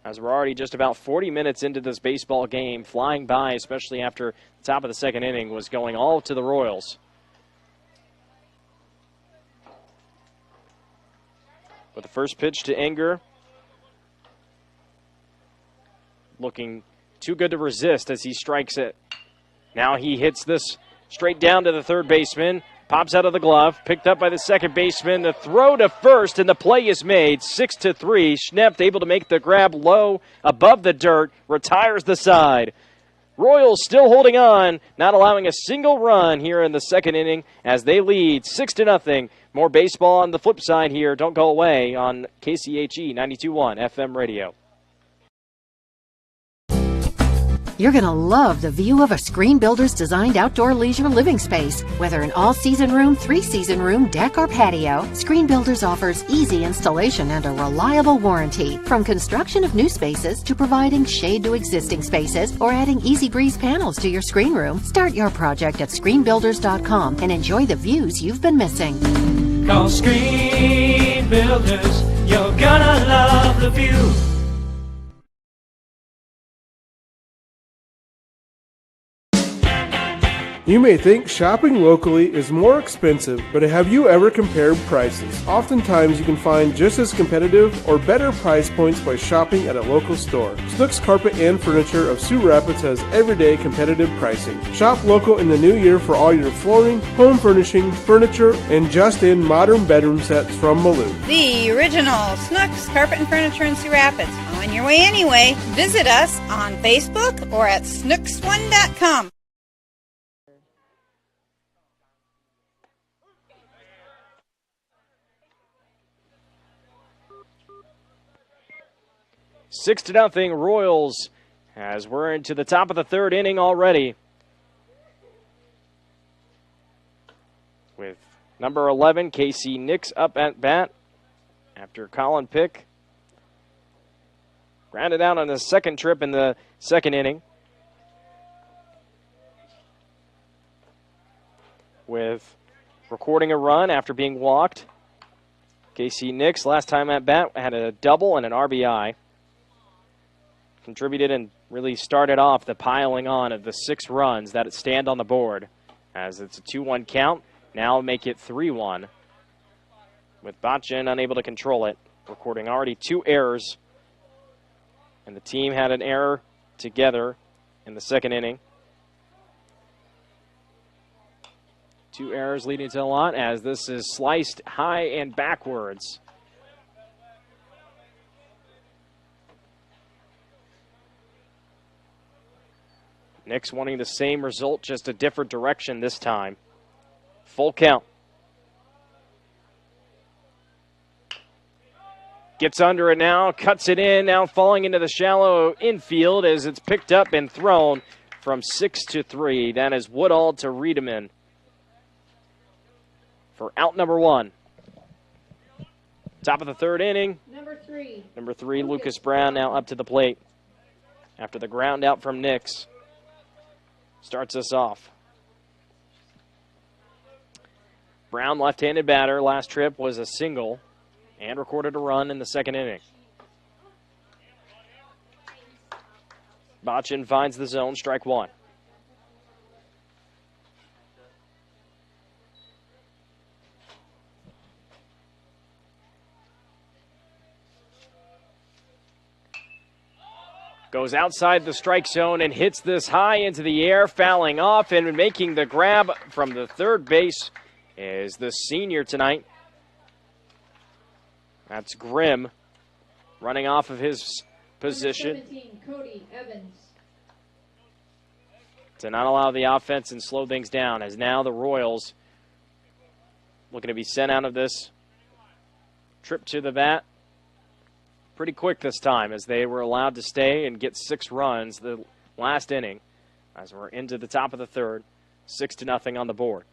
As we're already just about 40 minutes into this baseball game, flying by, especially after the top of the second inning was going all to the Royals. With the first pitch to Enger, looking too good to resist as he strikes it. Now he hits this straight down to the third baseman. Pops out of the glove, picked up by the second baseman. The throw to first, and the play is made. 6-3. Schnepp able to make the grab low above the dirt, retires the side. Royals still holding on, not allowing a single run here in the second inning as they lead 6-0. More baseball on the flip side here. Don't go away on KCHE 92.1 FM radio. You're going to love the view of a Screen Builder's designed outdoor leisure living space. Whether an all-season room, three-season room, deck, or patio, Screen Builders offers easy installation and a reliable warranty. From construction of new spaces to providing shade to existing spaces or adding Easy Breeze panels to your screen room, start your project at screenbuilders.com and enjoy the views you've been missing. Call Screen Builders. You're gonna love the view. You may think shopping locally is more expensive, but have you ever compared prices? Oftentimes you can find just as competitive or better price points by shopping at a local store. Snooks Carpet and Furniture of Sioux Rapids has everyday competitive pricing. Shop local in the new year for all your flooring, home furnishing, furniture, and just-in modern bedroom sets from Malou. The original Snooks Carpet and Furniture in Sioux Rapids. On your way anyway, visit us on Facebook or at snooks1.com. Six to nothing Royals as we're into the top of the third inning already. With number 11, Casey Nix up at bat after Colin Pick grounded out on his second trip in the second inning. With recording a run after being walked. Casey Nix, last time at bat, had a double and an RBI. Contributed and really started off the piling on of the 6 runs that stand on the board. As it's a 2-1 count, now make it 3-1. With Botchin unable to control it, recording already 2 errors. And the team had an error together in the second inning. 2 errors leading to a lot as this is sliced high and backwards. Nix wanting the same result, just a different direction this time. Full count. Gets under it now, cuts it in, now falling into the shallow infield as it's picked up and thrown from 6-3. That is Woodall to Riedemann for out number 1. Top of the third inning. Number three, Lucas Brown now up to the plate after the ground out from Nix. Starts us off. Brown, left-handed batter. Last trip was a single and recorded a run in the second inning. Botchin finds the zone, strike 1. Goes outside the strike zone and hits this high into the air, fouling off and making the grab from the third base is the senior tonight. That's Grimm running off of his position. 17, Cody Evans. To not allow the offense and slow things down, as now the Royals looking to be sent out of this trip to the bat pretty quick this time, as they were allowed to stay and get 6 runs the last inning as we're into the top of the third, 6-0 on the board.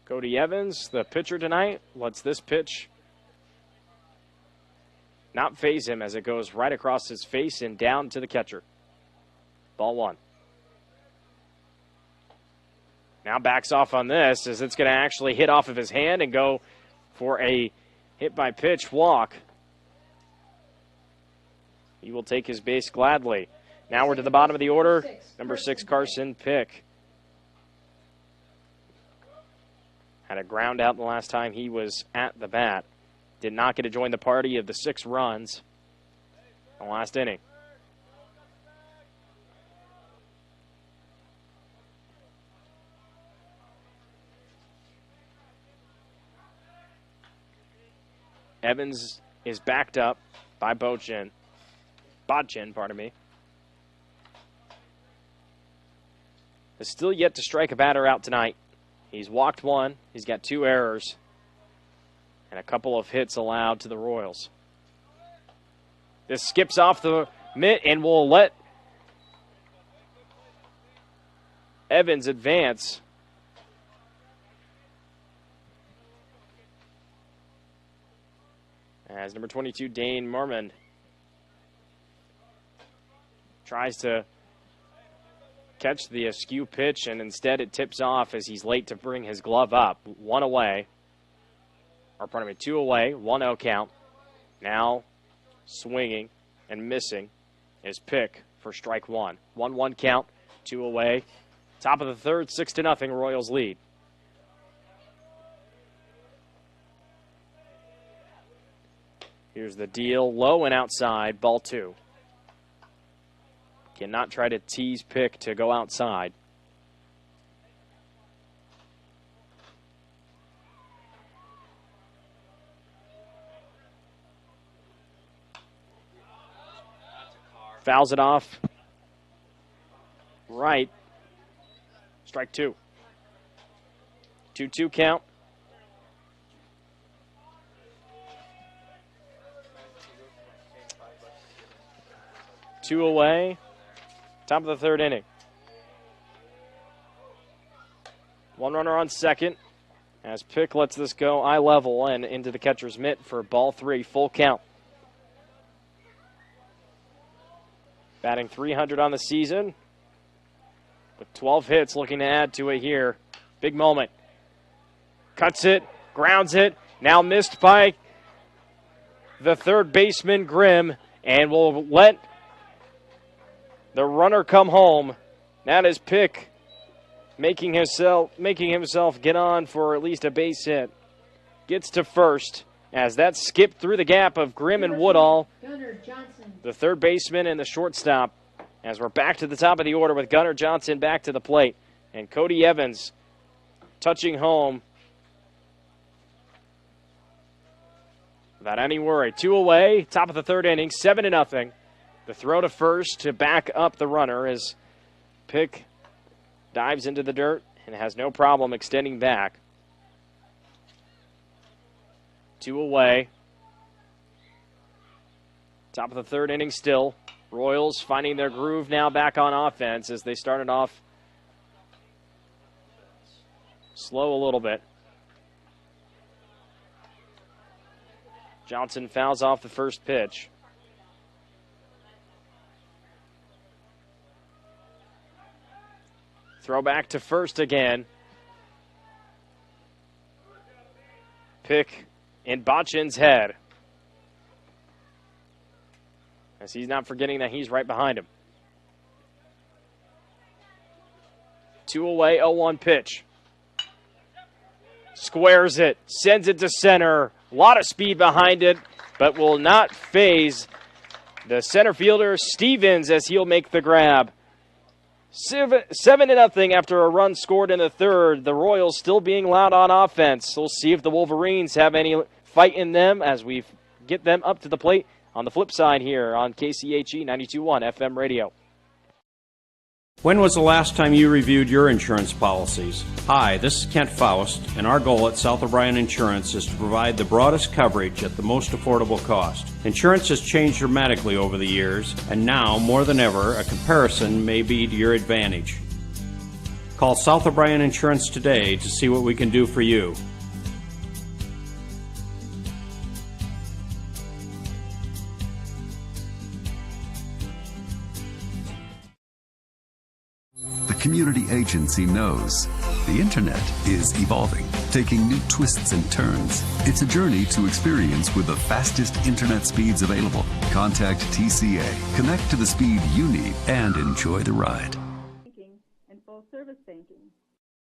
Cody Evans, the pitcher tonight, lets this pitch not phase him as it goes right across his face and down to the catcher. Ball 1. Now backs off on this as it's going to actually hit off of his hand and go for a hit-by-pitch walk. He will take his base gladly. Now we're to the bottom of the order. Number 6, Carson Pick. Had a ground out the last time he was at the bat. Did not get to join the party of the 6 runs in the last inning. Evans is backed up by Bodchin, pardon me. Is still yet to strike a batter out tonight. He's walked 1. He's got 2 errors and a couple of hits allowed to the Royals. This skips off the mitt and will let Evans advance. As number 22, Dane Merman, tries to catch the askew pitch, and instead it tips off as he's late to bring his glove up. 2 away, 1-0 count. Now swinging and missing is Pick for strike 1. 1-1 count, 2 away. Top of the third, 6-0 Royals lead. Here's the deal, low and outside, ball 2. Cannot try to tease Pick to go outside. Fouls it off. Right. Strike 2. 2-2 count. Two away. Top of the third inning. 1 runner on second as Pick lets this go eye level and into the catcher's mitt for ball 3, full count. Batting .300 on the season with 12 hits, looking to add to it here. Big moment. Cuts it, grounds it, now missed by the third baseman Grimm, and will let the runner come home. That is Pick making himself get on for at least a base hit. Gets to first as that skipped through the gap of Grimm and Woodall, the third baseman and the shortstop, as we're back to the top of the order with Gunnar Johnson back to the plate. And Cody Evans touching home without any worry. 2 away, top of the third inning, 7-0. The throw to first to back up the runner as Pick dives into the dirt and has no problem extending back. 2 away. Top of the third inning still. Royals finding their groove now back on offense as they started off slow a little bit. Johnson fouls off the first pitch. Throw back to first again. Pick in Botchin's head, as he's not forgetting that he's right behind him. 2 away, 0-1 pitch. Squares it, sends it to center. A lot of speed behind it, but will not phase the center fielder Stevens as he'll make the grab. 7-0 after a run scored in the third. The Royals still being loud on offense. We'll see if the Wolverines have any fight in them as we get them up to the plate on the flip side here on KCHE 92.1 FM radio. When was the last time you reviewed your insurance policies? Hi, this is Kent Faust, and our goal at South O'Brien Insurance is to provide the broadest coverage at the most affordable cost. Insurance has changed dramatically over the years, and now, more than ever, a comparison may be to your advantage. Call South O'Brien Insurance today to see what we can do for you. The community agency knows the internet is evolving, taking new twists and turns. It's a journey to experience with the fastest internet speeds available. Contact TCA. Connect to the speed you need and enjoy the ride. And full service banking.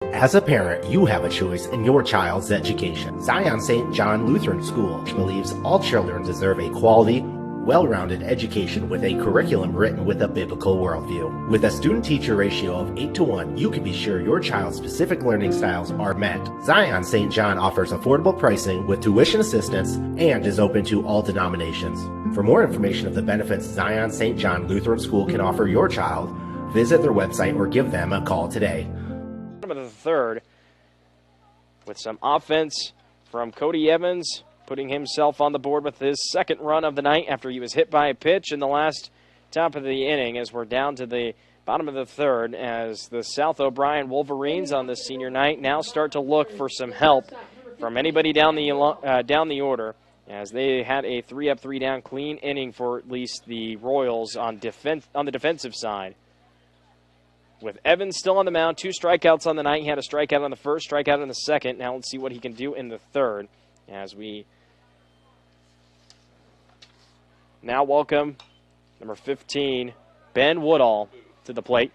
As a parent, you have a choice in your child's education. Zion St. John Lutheran School believes all children deserve a quality, well-rounded education with a curriculum written with a biblical worldview. With a student-teacher ratio of 8-to-1, you can be sure your child's specific learning styles are met. Zion St. John offers affordable pricing with tuition assistance and is open to all denominations. For more information of the benefits Zion St. John Lutheran School can offer your child, visit their website or give them a call today. Bottom of the third with some offense from Cody Evans, putting himself on the board with his second run of the night after he was hit by a pitch in the last top of the inning, as we're down to the bottom of the third as the South O'Brien Wolverines on this senior night now start to look for some help from anybody down the order, as they had a 3-up, 3-down clean inning for at least the Royals on the defensive side. With Evans still on the mound, 2 strikeouts on the night. He had a strikeout on the first, strikeout in the second. Now let's see what he can do in the third as we now welcome number 15, Ben Woodall, to the plate.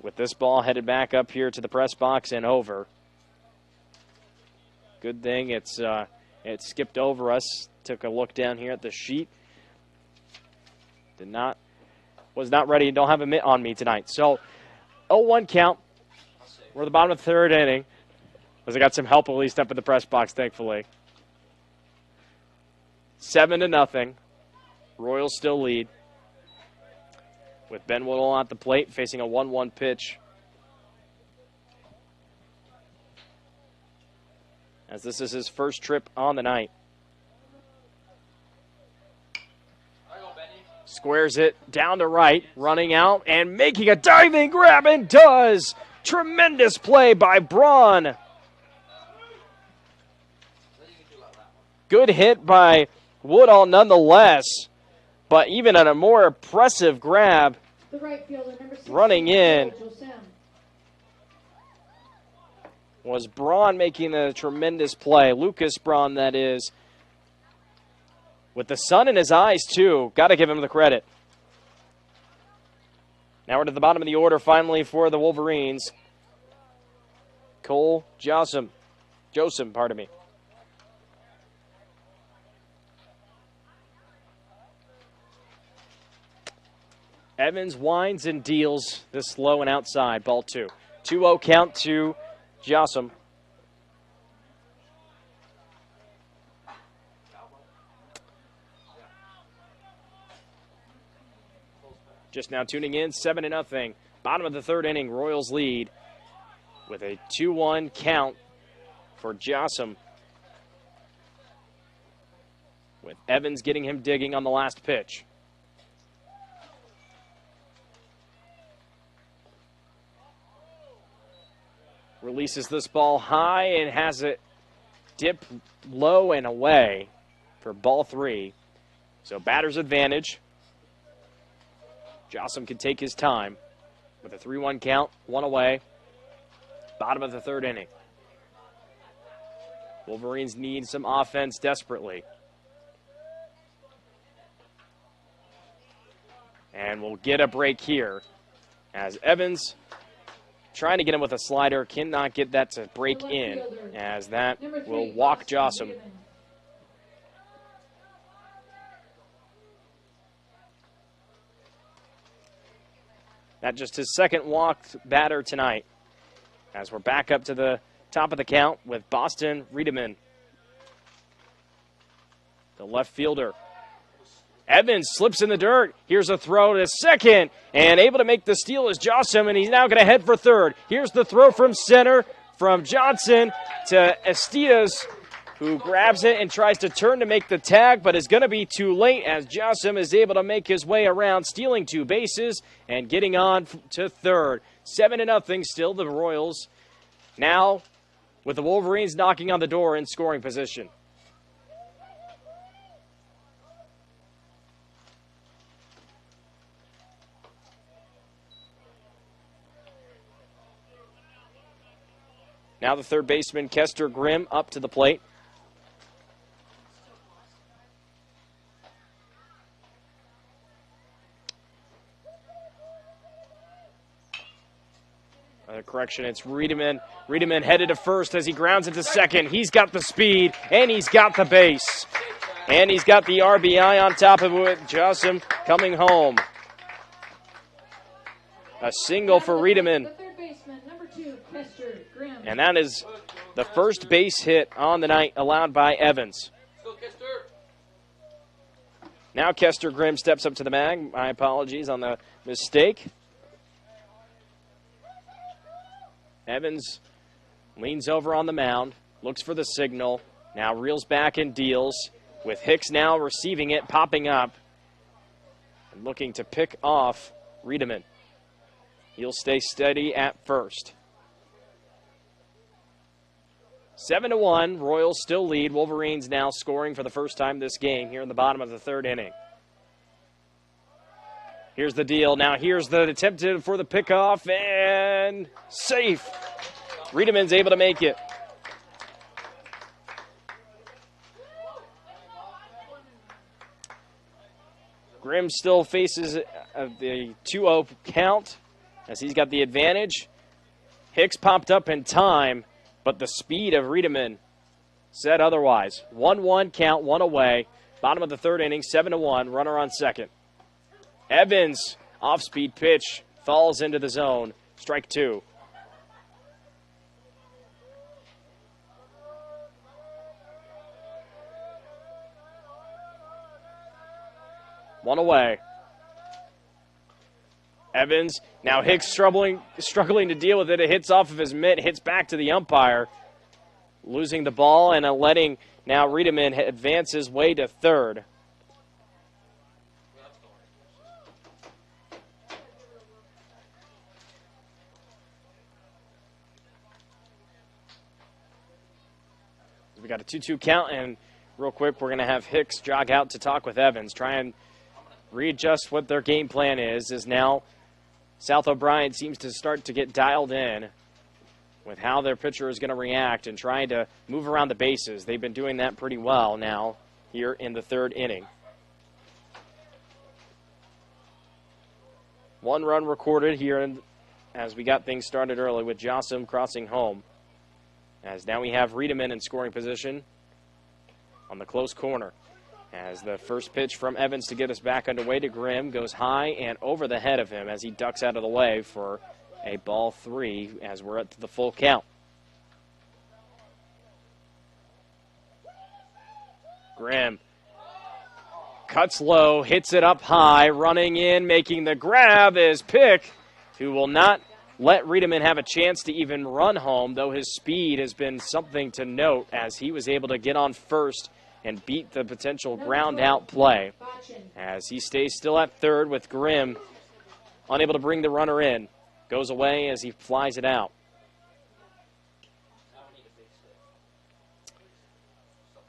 With this ball headed back up here to the press box and over. Good thing it skipped over us. Took a look down here at the sheet. Was not ready. Don't have a mitt on me tonight. So 0-1 count. We're at the bottom of the third inning. As I got some help at least up in the press box, thankfully. 7-0. Royals still lead. With Ben Woodall at the plate, facing a 1-1 pitch. As this is his first trip on the night. Squares it down to right, running out and making a diving grab, and does. Tremendous play by Braun. Good hit by Woodall nonetheless, but even on a more impressive grab, The right fielder, number 16, running in, Josem. was Braun making a tremendous play. Lucas Braun, that is. With the sun in his eyes, too. Got to give him the credit. Now we're to the bottom of the order finally for the Wolverines. Cole Josem, pardon me. Evans winds and deals this low and outside. Ball 2. 2-0 count to Josem. Just now tuning in, 7-0. Bottom of the third inning, Royals lead with a 2-1 count for Jossum, with Evans getting him digging on the last pitch. Releases this ball high and has it dip low and away for ball 3. So batter's advantage. Jossum can take his time with a 3-1 count, 1 away. Bottom of the third inning. Wolverines need some offense desperately. And we'll get a break here as Evans trying to get him with a slider, cannot get that to break in, as that will walk Jossum. That just his second walked batter tonight, as we're back up to the top of the count with Boston Riedemann, the left fielder. Evans slips in the dirt. Here's a throw to second, and able to make the steal is Jossum, and he's now going to head for third. Here's the throw from center from Johnson to Estias, who grabs it and tries to turn to make the tag, but is going to be too late as Jossum is able to make his way around, stealing 2 bases and getting on to third. 7-0 still, the Royals now with the Wolverines knocking on the door in scoring position. Now the third baseman, Kester Grimm, up to the plate. Correction, it's Riedemann. Riedemann headed to first as he grounds into second. He's got the speed, and he's got the base. And he's got the RBI on top of it. Jossum coming home. A single for Riedemann. And that is the first base hit on the night allowed by Evans. Now Kester Grimm steps up to the bag. My apologies on the mistake. Evans leans over on the mound, looks for the signal, now reels back and deals, with Hicks now receiving it, popping up, and looking to pick off Riedemann. He'll stay steady at first. 7-1, Royals still lead. Wolverines now scoring for the first time this game here in the bottom of the third inning. Here's the deal. Now here's the attempt for the pickoff, and safe. Riedemann's able to make it. Grimm still faces the 2-0 count as he's got the advantage. Hicks popped up in time, but the speed of Riedemann said otherwise. 1-1 count, 1 away. Bottom of the third inning, 7-1, runner on second. Evans, off-speed pitch, falls into the zone. Strike 2. One away. Evans, now Hicks struggling to deal with it. It hits off of his mitt, hits back to the umpire. Losing the ball and letting now Riedemann advance his way to third. We got a 2-2 count, and real quick, we're going to have Hicks jog out to talk with Evans, try and readjust what their game plan is. As now South O'Brien seems to start to get dialed in with how their pitcher is going to react and trying to move around the bases. They've been doing that pretty well now here in the third inning. 1 run recorded here as we got things started early with Jossum crossing home. As now we have Riedemann in scoring position on the close corner. As the first pitch from Evans to get us back underway to Grimm goes high and over the head of him as he ducks out of the way for a ball 3 as we're at the full count. Grimm Cuts low, hits it up high, running in, making the grab is Pick, who will not let Riedemann have a chance to even run home, though his speed has been something to note as he was able to get on first and beat the potential ground out play. As he stays still at third with Grimm, unable to bring the runner in. Goes away as he flies it out.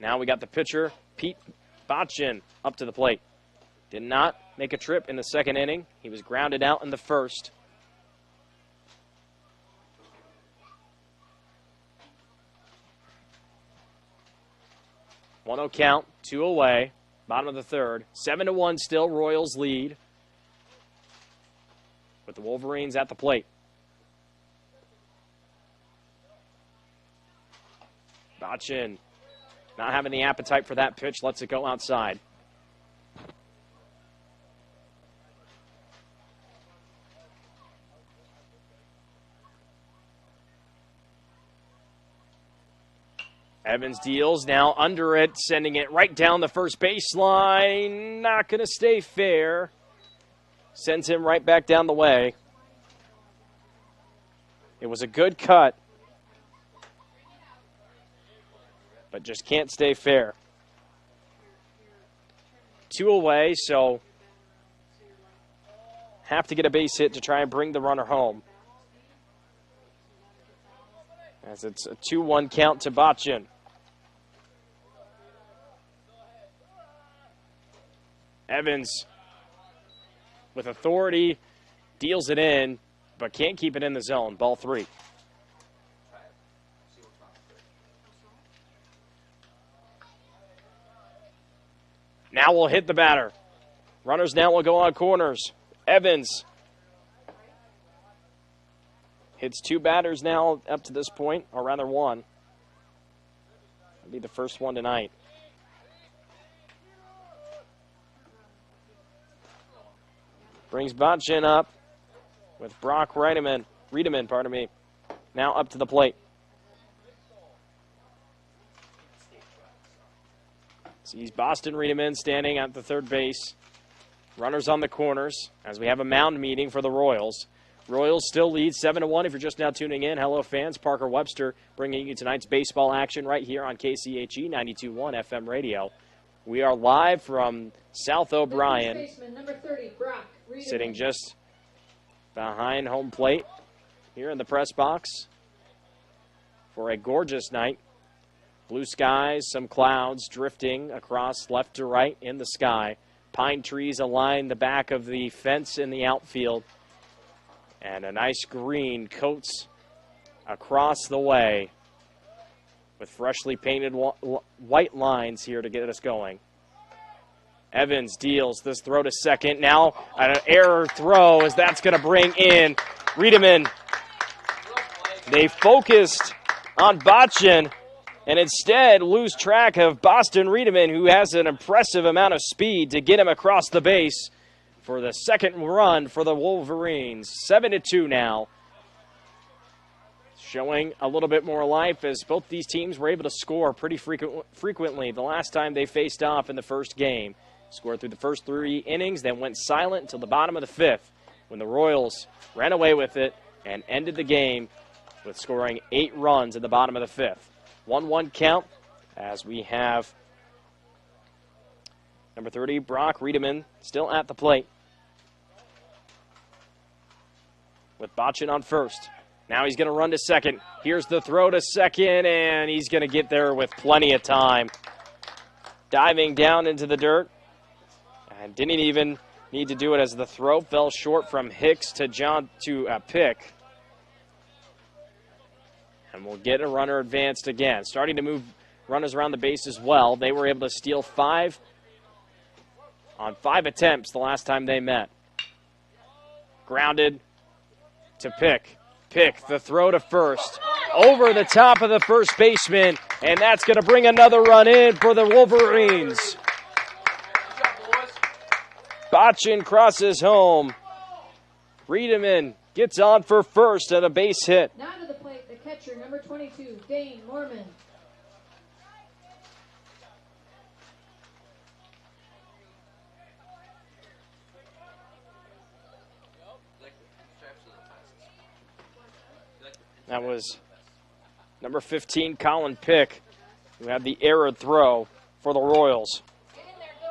Now we got the pitcher, Pete Botchin, up to the plate. Did not make a trip in the second inning. He was grounded out in the first. One-0 count, 2 away, bottom of the third. 7-1 still, Royals lead. With the Wolverines at the plate. Botchin not having the appetite for that pitch, lets it go outside. Evans deals, now under it, sending it right down the first baseline. Not going to stay fair. Sends him right back down the way. It was a good cut, but just can't stay fair. 2 away, so have to get a base hit to try and bring the runner home. As it's a 2-1 count to Botchin. Evans, with authority, deals it in, but can't keep it in the zone. Ball 3. Now we'll hit the batter. Runners now will go on corners. Evans hits 2 batters now up to this point, or rather 1. That'll be the first one tonight. Brings Botchin up with Brock Riedemann, now up to the plate. Sees Boston Riedemann standing at the third base. Runners on the corners as we have a mound meeting for the Royals. Royals still lead 7-1 if you're just now tuning in. Hello, fans. Parker Webster bringing you tonight's baseball action right here on KCHE 92.1 FM radio. We are live from South O'Brien, Number 30, Brock Riedemann. sitting just behind home plate here in the press box for a gorgeous night. Blue skies, some clouds drifting across left to right in the sky. Pine trees align the back of the fence in the outfield. And a nice green coats across the way with freshly painted white lines here to get us going. Evans deals this throw to second. Now an error throw as that's going to bring in Riedemann. They focused on Botchin and instead lose track of Boston Riedemann, who has an impressive amount of speed to get him across the base for the second run for the Wolverines. 7-2 now. Showing a little bit more life as both these teams were able to score pretty frequently the last time they faced off in the first game. Scored through the first 3 innings, then went silent until the bottom of the 5th when the Royals ran away with it and ended the game with scoring 8 runs in the bottom of the 5th. 1-1 count as we have number 30, Brock Riedemann, still at the plate. With Botchin on first. Now he's going to run to second. Here's the throw to second, and he's going to get there with plenty of time. Diving down into the dirt. And didn't even need to do it as the throw fell short from Hicks to Pick. And we'll get a runner advanced again. Starting to move runners around the base as well. They were able to steal 5 on 5 attempts the last time they met. Grounded to Pick. Pick the throw to first. Over the top of the first baseman. And that's going to bring another run in for the Wolverines. Botchin crosses home. Riedemann gets on for first and a base hit. Now to the plate, the catcher, number 22, Dane Mormon. That was number 15, Colin Pick, who had the error throw for the Royals.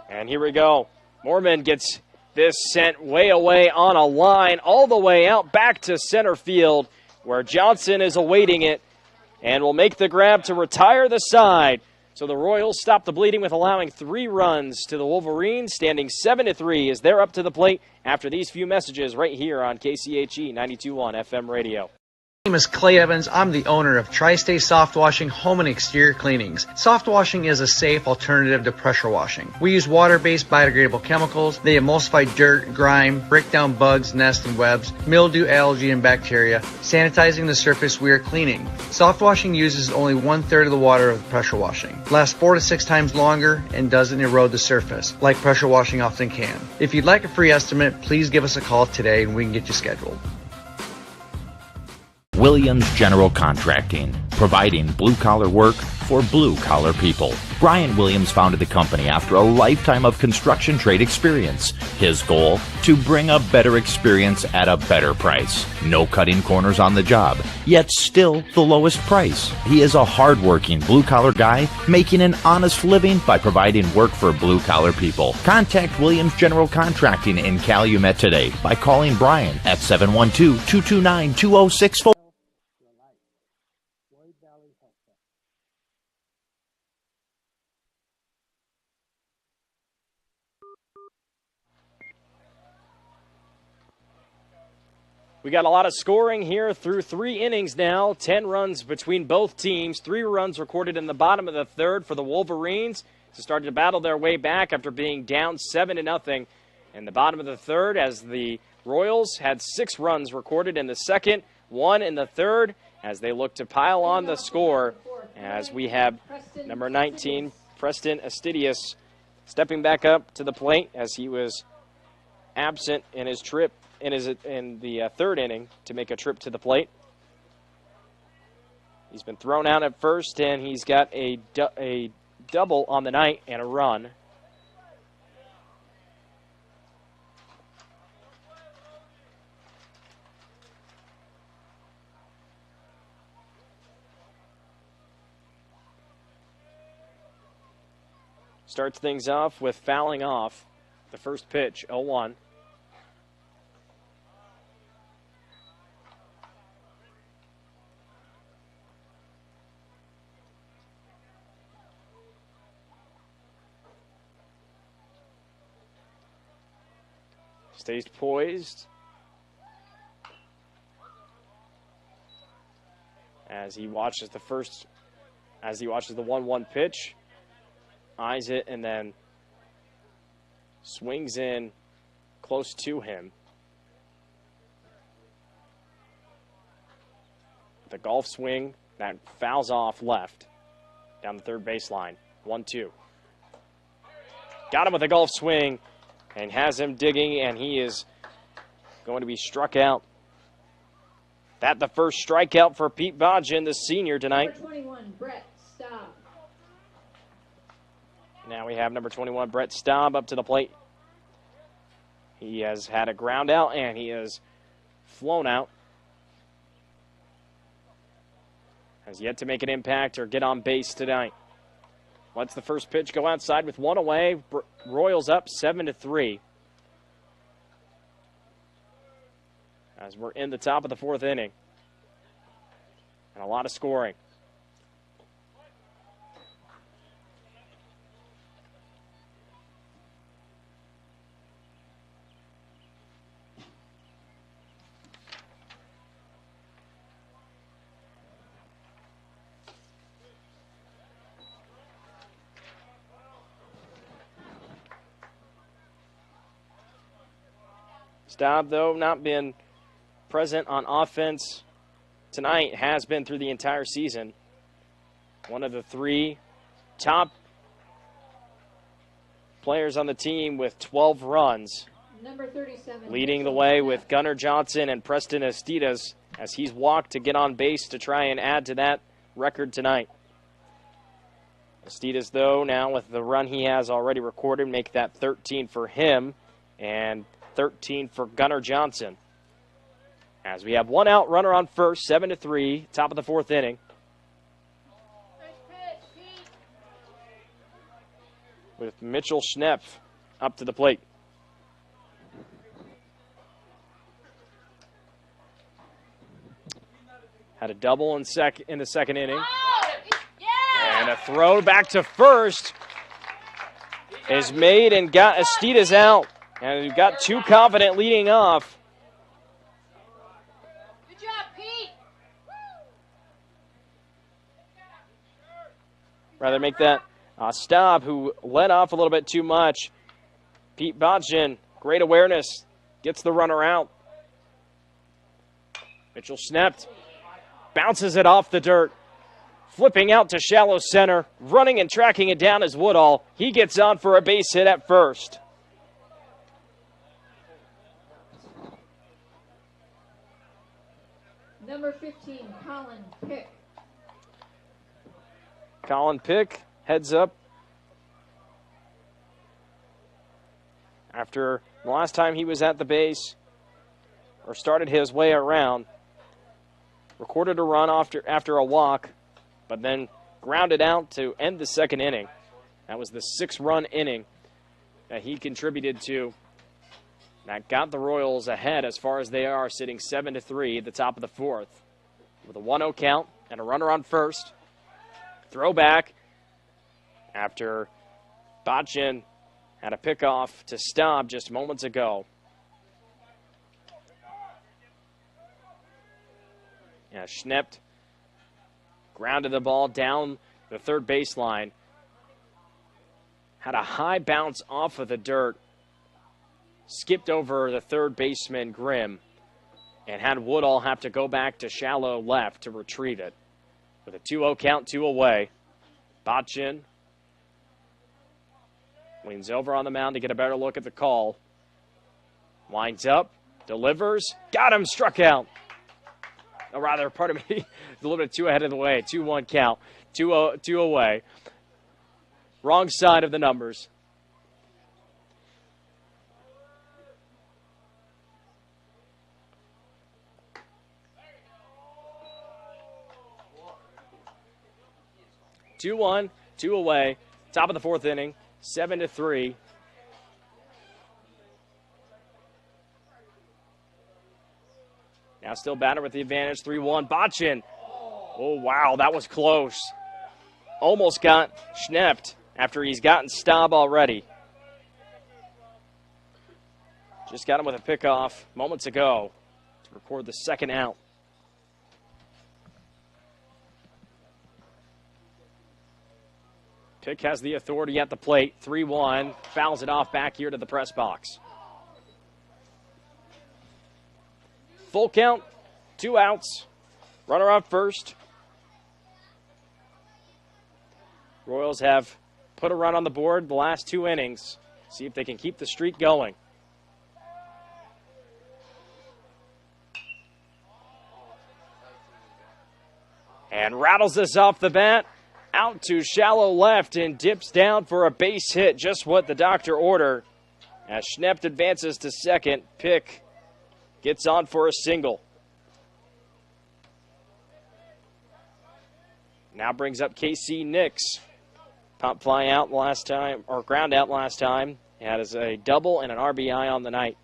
And here we go. Mormon gets this sent way away on a line, all the way out back to center field, where Johnson is awaiting it and will make the grab to retire the side. So the Royals stop the bleeding with allowing 3 runs to the Wolverines, standing 7-3 as they're up to the plate after these few messages right here on KCHE 92.1 FM radio. My name is Clay Evans. I'm the owner of Tri-State Soft Washing Home and Exterior Cleanings. Soft washing is a safe alternative to pressure washing. We use water-based biodegradable chemicals. They emulsify dirt, grime, break down bugs, nests, and webs, mildew, algae, and bacteria, sanitizing the surface we are cleaning. Soft washing uses only 1/3 of the water of pressure washing, lasts 4 to 6 times longer, and doesn't erode the surface, like pressure washing often can. If you'd like a free estimate, please give us a call today and we can get you scheduled. Williams General Contracting, providing blue-collar work for blue-collar people. Brian Williams founded the company after a lifetime of construction trade experience. His goal? To bring a better experience at a better price. No cutting corners on the job, yet still the lowest price. He is a hard-working blue-collar guy making an honest living by providing work for blue-collar people. Contact Williams General Contracting in Calumet today by calling Brian at 712-229-2064. We got a lot of scoring here through 3 innings now. 10 runs between both teams. 3 runs recorded in the bottom of the 3rd for the Wolverines to start to battle their way back after being down 7-0 in the bottom of the 3rd, as the Royals had 6 runs recorded in the 2nd, 1 in the 3rd, as they look to pile on the score, as we have number 19, Preston Astidius, stepping back up to the plate as he was absent in his trip in the 3rd inning to make a trip to the plate. He's been thrown out at first, and he's got a double on the night and a run. Starts things off with fouling off the first pitch, 0-1. Stays poised as he watches the 1-1 pitch, eyes it, and then swings in close to him. The golf swing that fouls off left down the 3rd baseline. 1-2. Got him with a golf swing and has him digging, and he is going to be struck out. That the first strikeout for Pete Bodgen, the senior, tonight. Number 21, Brett Staub. Now we have number 21, Brett Staub, up to the plate. He has had a ground out, and he has flown out. Has yet to make an impact or get on base tonight. Lets the first pitch go outside with 1 away. Royals up 7-3. As we're in the top of the 4th inning. And a lot of scoring. Staub, though, not been present on offense tonight, has been through the entire season. One of the 3 top players on the team with 12 runs. Number 37. Leading the way with Gunnar Johnson and Preston Astidas as he's walked to get on base to try and add to that record tonight. Astidas, though, now with the run he has already recorded, make that 13 for him and 13 for Gunnar Johnson. As we have one out, runner on first, 7-3, top of the fourth inning. With Mitchell Schnepp up to the plate. Had a double in the second inning. And a throw back to first is made and got Estidas out. And we've got Too Confident leading off. Good job, Pete. Rather make that stop, who led off a little bit too much. Pete Botchin, great awareness, gets the runner out. Mitchell Schnepp bounces it off the dirt. Flipping out to shallow center. Running and tracking it down is Woodall. He gets on for a base hit at first. Number 15, Colin Pick. Colin Pick heads up. After the last time he was at the base, or started his way around, recorded a run after a walk, but then grounded out to end the second inning. That was the 6-run inning that he contributed to. That got the Royals ahead as far as they are, sitting 7-3 at the top of the fourth. With a 1-0 count and a runner on first. Throw back after Botchin had a pickoff to Staub just moments ago. Yeah, Schnepp grounded the ball down the third baseline. Had a high bounce off of the dirt. Skipped over the third baseman, Grimm, and had Woodall have to go back to shallow left to retrieve it. With a 2-0 count, 2 away. Botchin leans over on the mound to get a better look at the call. Winds up, delivers, got him, struck out. Or rather, pardon me, a little bit too ahead of the way. 2-1 count, 2 away. Wrong side of the numbers. Two away, top of the fourth inning, 7-3. Now still batter with the advantage, 3-1. Botchin. Oh, wow, that was close. Almost got Schnepp after he's gotten Staub already. Just got him with a pickoff moments ago to record the second out. Pick has the authority at the plate. 3-1. Fouls it off back here to the press box. Full count. 2 outs. Runner on first. Royals have put a run on the board the last 2 innings. See if they can keep the streak going. And rattles this off the bat. Out to shallow left and dips down for a base hit, just what the doctor ordered. As Schnepp advances to second, Pick gets on for a single. Now brings up KC Nix. Pop fly out last time, or ground out last time. Had as a double and an RBI on the night.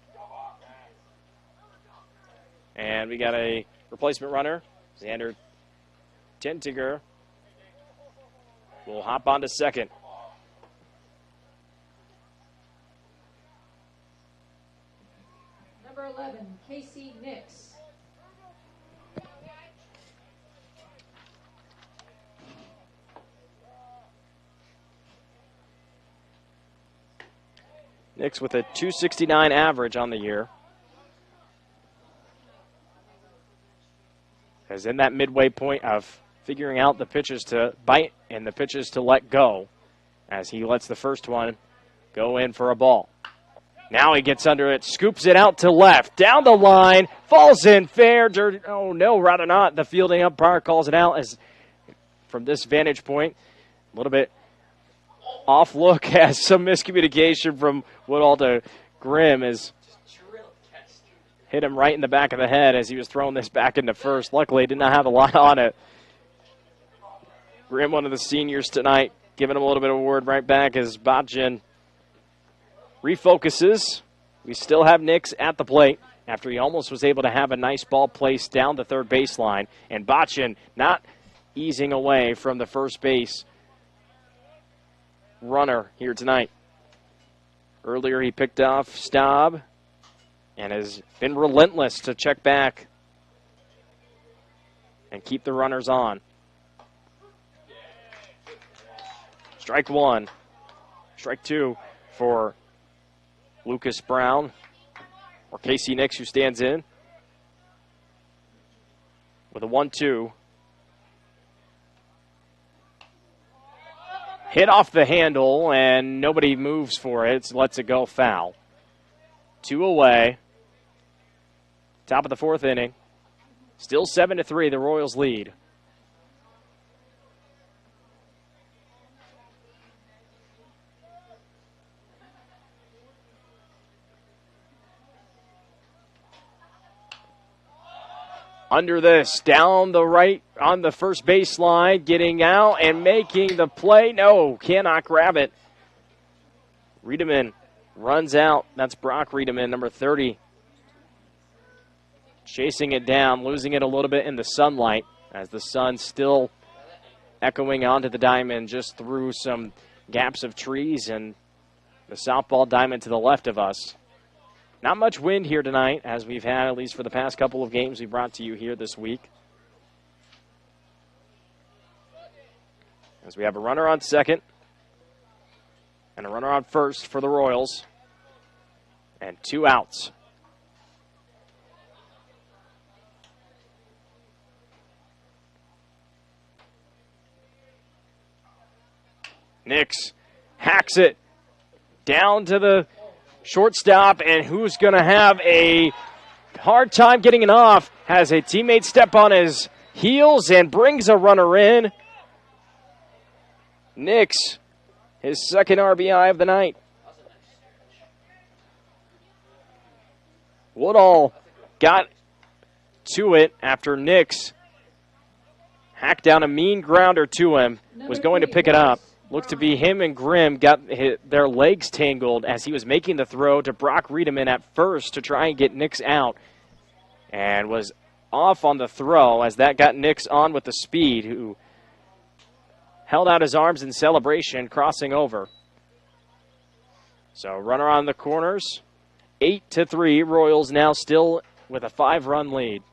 And we got a replacement runner, Xander Tentiger. We'll hop on to second. Number 11, Casey Nix. Nix with a .269 average on the year. As in that midway point of figuring out the pitches to bite and the pitches to let go, as he lets the first one go in for a ball. Now he gets under it, scoops it out to left, down the line, falls in fair. Oh, no, rather not. The fielding umpire calls it out as from this vantage point, a little bit off look, has some miscommunication from Woodall to Grimm as hit him right in the back of the head as he was throwing this back into first. Luckily, did not have a lot on it. Grimm, one of the seniors tonight, giving him a little bit of a word right back as Botchin refocuses. We still have Nix at the plate after he almost was able to have a nice ball placed down the third baseline. And Botchin not easing away from the first base runner here tonight. Earlier he picked off Staub and has been relentless to check back and keep the runners on. Strike one. Strike two for Lucas Brown, or Casey Nix, who stands in with a 1-2. Hit off the handle, and nobody moves for it. So lets it go foul. 2 away. Top of the fourth inning. Still 7-3, the Royals lead. Under this, down the right on the first baseline, getting out and making the play. No, cannot grab it. Riedemann runs out. That's Brock Riedemann, number 30. Chasing it down, losing it a little bit in the sunlight as the sun still echoing onto the diamond just through some gaps of trees and the southball diamond to the left of us. Not much wind here tonight, as we've had, at least for the past couple of games we brought to you here this week. As we have a runner on second and a runner on first for the Royals, and 2 outs. Nix hacks it down to the shortstop, and who's going to have a hard time getting it off? Has a teammate step on his heels and brings a runner in. Nix, his second RBI of the night. Woodall got to it after Nix hacked down a mean grounder to him, was going to pick it up. Looked to be him and Grimm got their legs tangled as he was making the throw to Brock Riedemann at first to try and get Nix out, and was off on the throw as that got Nix on with the speed, who held out his arms in celebration, crossing over. So runner on the corners, 8-3. Royals now still with a 5-run lead.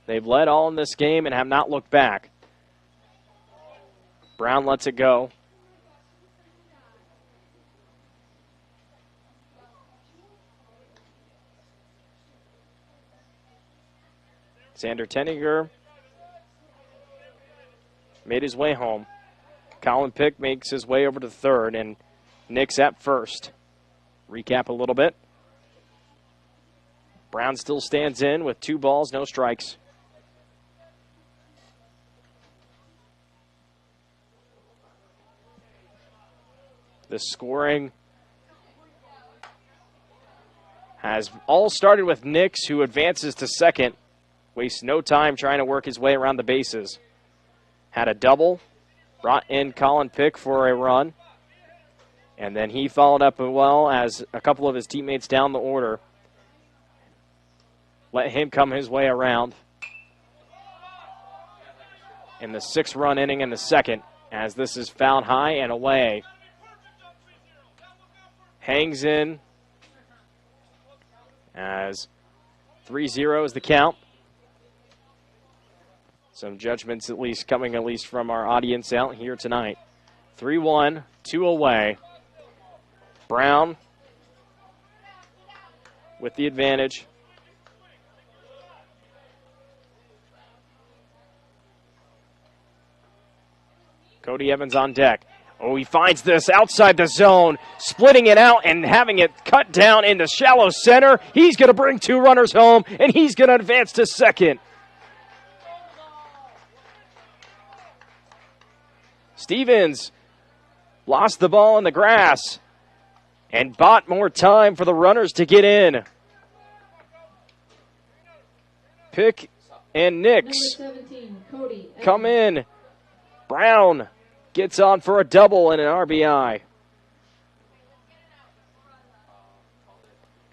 They've led all in this game and have not looked back. Brown lets it go. Xander Tenninger made his way home. Colin Pick makes his way over to third, and Nix at first. Recap a little bit. Brown still stands in with 2 balls, no strikes. The scoring has all started with Nix, who advances to second. Wastes no time trying to work his way around the bases. Had a double, brought in Colin Pick for a run, and then he followed up well as a couple of his teammates down the order let him come his way around. In the 6-run inning in the second, as this is fouled high and away. Hangs in as 3-0 is the count. Some judgments at least coming from our audience out here tonight. 3-1, 2 away. Brown with the advantage. Cody Evans on deck. Oh, he finds this outside the zone, splitting it out and having it cut down into shallow center. He's going to bring 2 runners home, and he's going to advance to second. Stevens lost the ball in the grass and bought more time for the runners to get in. Pick and Nix Number 17, Cody. come in. Brown gets on for a double and an RBI.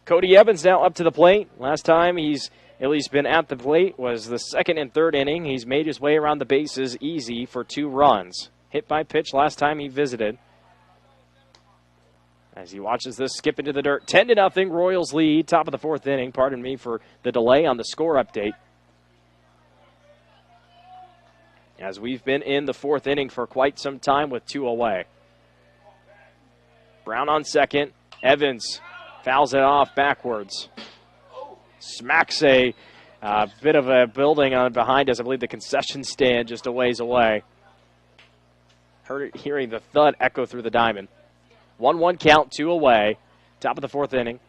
Cody Evans now up to the plate. Last time he's at least been at the plate was the second and third inning. He's made his way around the bases easy for 2 runs. Hit by pitch last time he visited. As he watches this skip into the dirt. 10-0 Royals lead. Top of the 4th inning. Pardon me for the delay on the score update. As we've been in the 4th inning for quite some time with 2 away. Brown on second. Evans fouls it off backwards. Smacks a bit of a building on behind us. I believe the concession stand just a ways away. Hearing the thud echo through the diamond. 1-1 count, 2 away. Top of the 4th inning.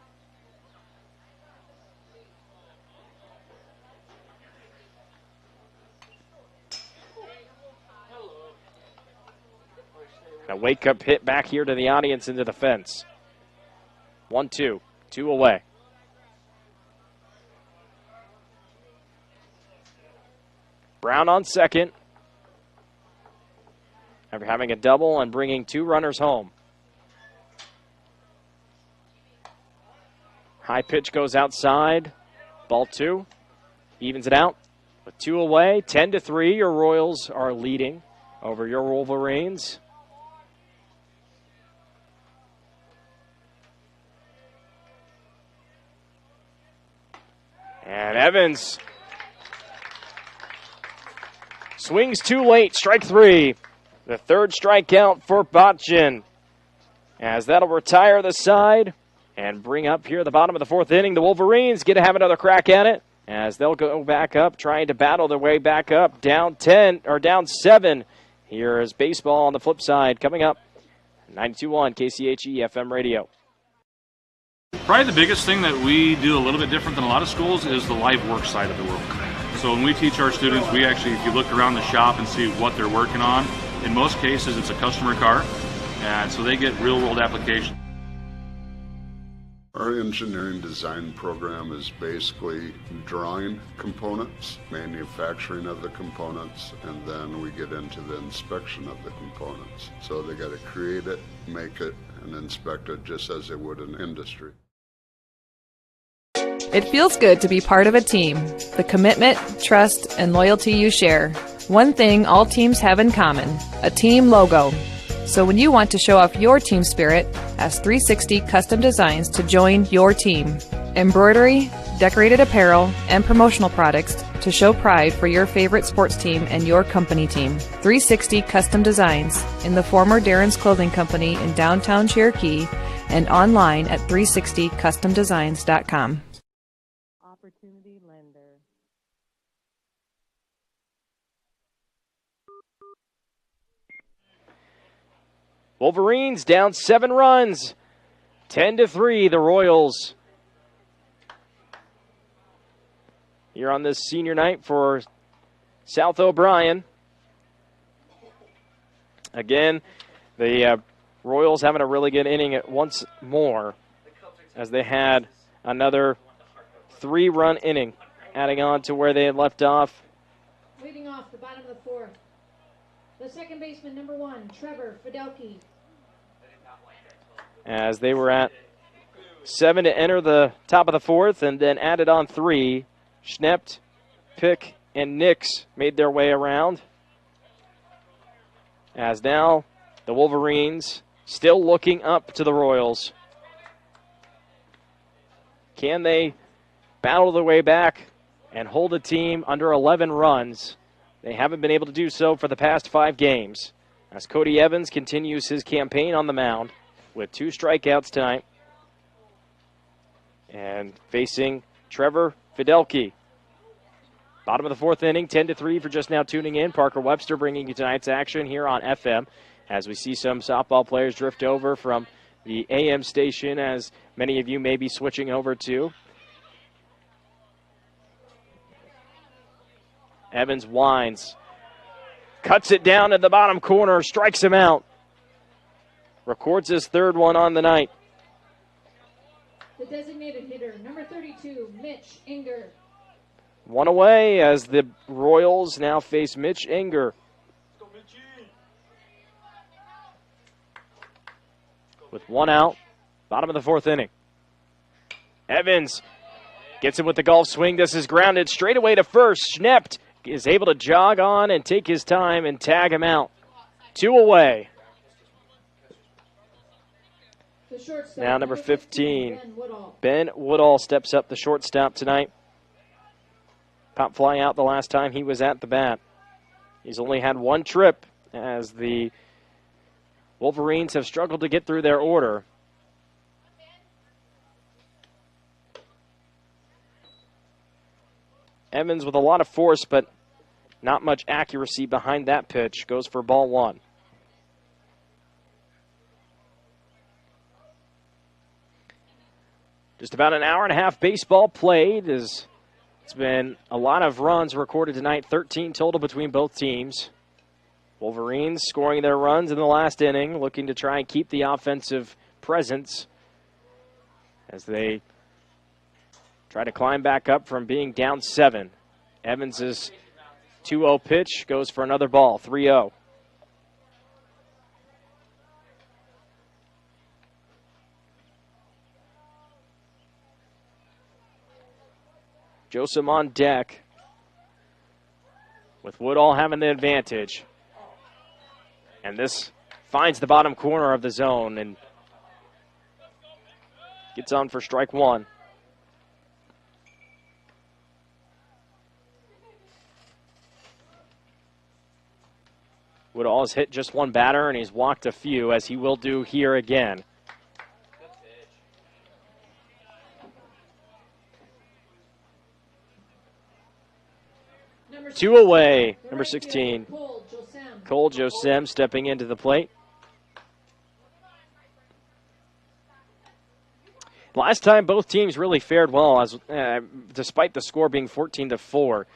A wake-up hit back here to the audience into the fence. 1-2, 2 away. Brown on second. After having a double and bringing 2 runners home. High pitch goes outside. Ball 2. Evens it out. With 2 away, 10-3, your Royals are leading over your Wolverines. And Evans swings too late, strike 3. The 3rd strikeout for Botchin. As that'll retire the side and bring up here at the bottom of the 4th inning. The Wolverines get to have another crack at it as they'll go back up, trying to battle their way back up. Down 7. Here is baseball on the flip side coming up. 92.1 KCHE FM radio. Probably the biggest thing that we do a little bit different than a lot of schools is the live work side of the work. So when we teach our students, we actually, if you look around the shop and see what they're working on, in most cases it's a customer car, and so they get real-world application. Our engineering design program is basically drawing components, manufacturing of the components, and then we get into the inspection of the components. So they got to create it, make it, and inspect it just as they would in industry. It feels good to be part of a team. The commitment, trust, and loyalty you share. One thing all teams have in common, a team logo. So when you want to show off your team spirit, ask 360 Custom Designs to join your team. Embroidery, decorated apparel, and promotional products to show pride for your favorite sports team and your company team. 360 Custom Designs in the former Darren's Clothing Company in downtown Cherokee and online at 360customdesigns.com. Opportunity lender. Wolverines down 7 runs. 10-3, the Royals. Here on this senior night for South O'Brien. Again, the Royals having a really good inning at once more as they had another 3-run inning, adding on to where they had left off. Leading off the bottom of the 4th, the second baseman, number 1, Trevor Fidelke. As they were at 7 to enter the top of the 4th, and then added on 3. Schnept, Pick, and Nix made their way around. As now the Wolverines still looking up to the Royals. Can they battle their way back and hold a team under 11 runs? They haven't been able to do so for the past 5 games. As Cody Evans continues his campaign on the mound with 2 strikeouts tonight. And facing Trevor Fidelke. Bottom of the 4th inning, 10-3 for just now tuning in. Parker Webster bringing you tonight's action here on FM as we see some softball players drift over from the AM station, as many of you may be switching over to. Evans winds, cuts it down at the bottom corner, strikes him out. records his third one on the night. The designated hitter, number 32, Mitch Inger. One away as the Royals now face Mitch Inger. With one out, bottom of the fourth inning. Evans gets it with the golf swing. This is grounded straight away to first. Schnept is able to jog on and take his time and tag him out. 2 away. Now number 15, Ben Woodall steps up, the shortstop tonight. Pop fly out the last time he was at the bat. He's only had one trip as the Wolverines have struggled to get through their order. Evans with a lot of force, but not much accuracy behind that pitch. Goes for ball one. Just about an hour and a half baseball played. It's been a lot of runs recorded tonight, 13 total between both teams. Wolverines scoring their runs in the last inning, looking to try and keep the offensive presence as they try to climb back up from being down 7. Evans' 2-0 pitch goes for another ball, 3-0. Joseph on deck, with Woodall having the advantage. And this finds the bottom corner of the zone and gets on for strike one. Woodall has hit just one batter, and he's walked a few, as he will do here again. Two away, number 16. Cole Josem stepping into the plate. Last time, both teams really fared well, as despite the score being 14-4.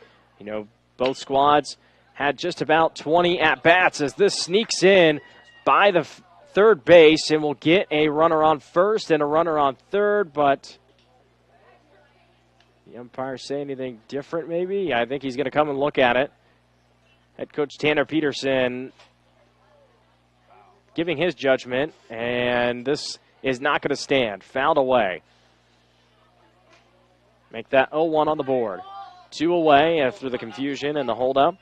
You know, both squads had just about 20 at-bats as this sneaks in by the third base and will get a runner on first and a runner on third, but the umpire say anything different maybe? I think he's going to come and look at it. Head coach Tanner Peterson giving his judgment, and this is not going to stand. Fouled away. Make that 0-1 on the board. 2 away after the confusion and the holdup.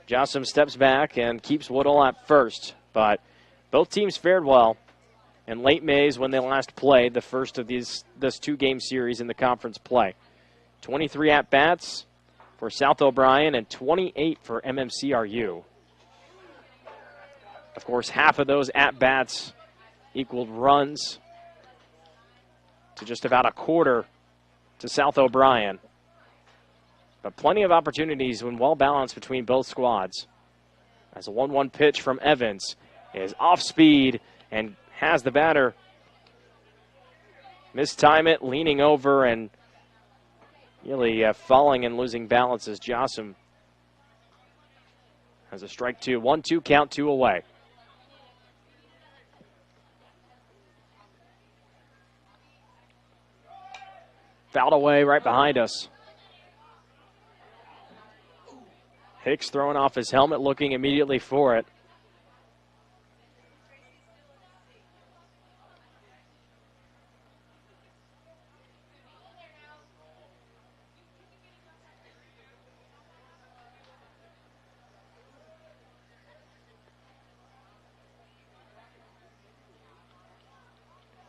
Jossum steps back and keeps Woodall at first, but both teams fared well in late May when they last played the first of this 2-game series in the conference play. 23 at-bats for South O'Brien and 28 for MMCRU. Of course, half of those at-bats equaled runs to just about a quarter to South O'Brien. But plenty of opportunities when well balanced between both squads. As a 1-1 pitch from Evans is off speed and has the batter mistime it, leaning over and really falling and losing balance as Jossum has a strike 2. 1-2 count, 2 away. Fouled away right behind us. Hicks throwing off his helmet, looking immediately for it.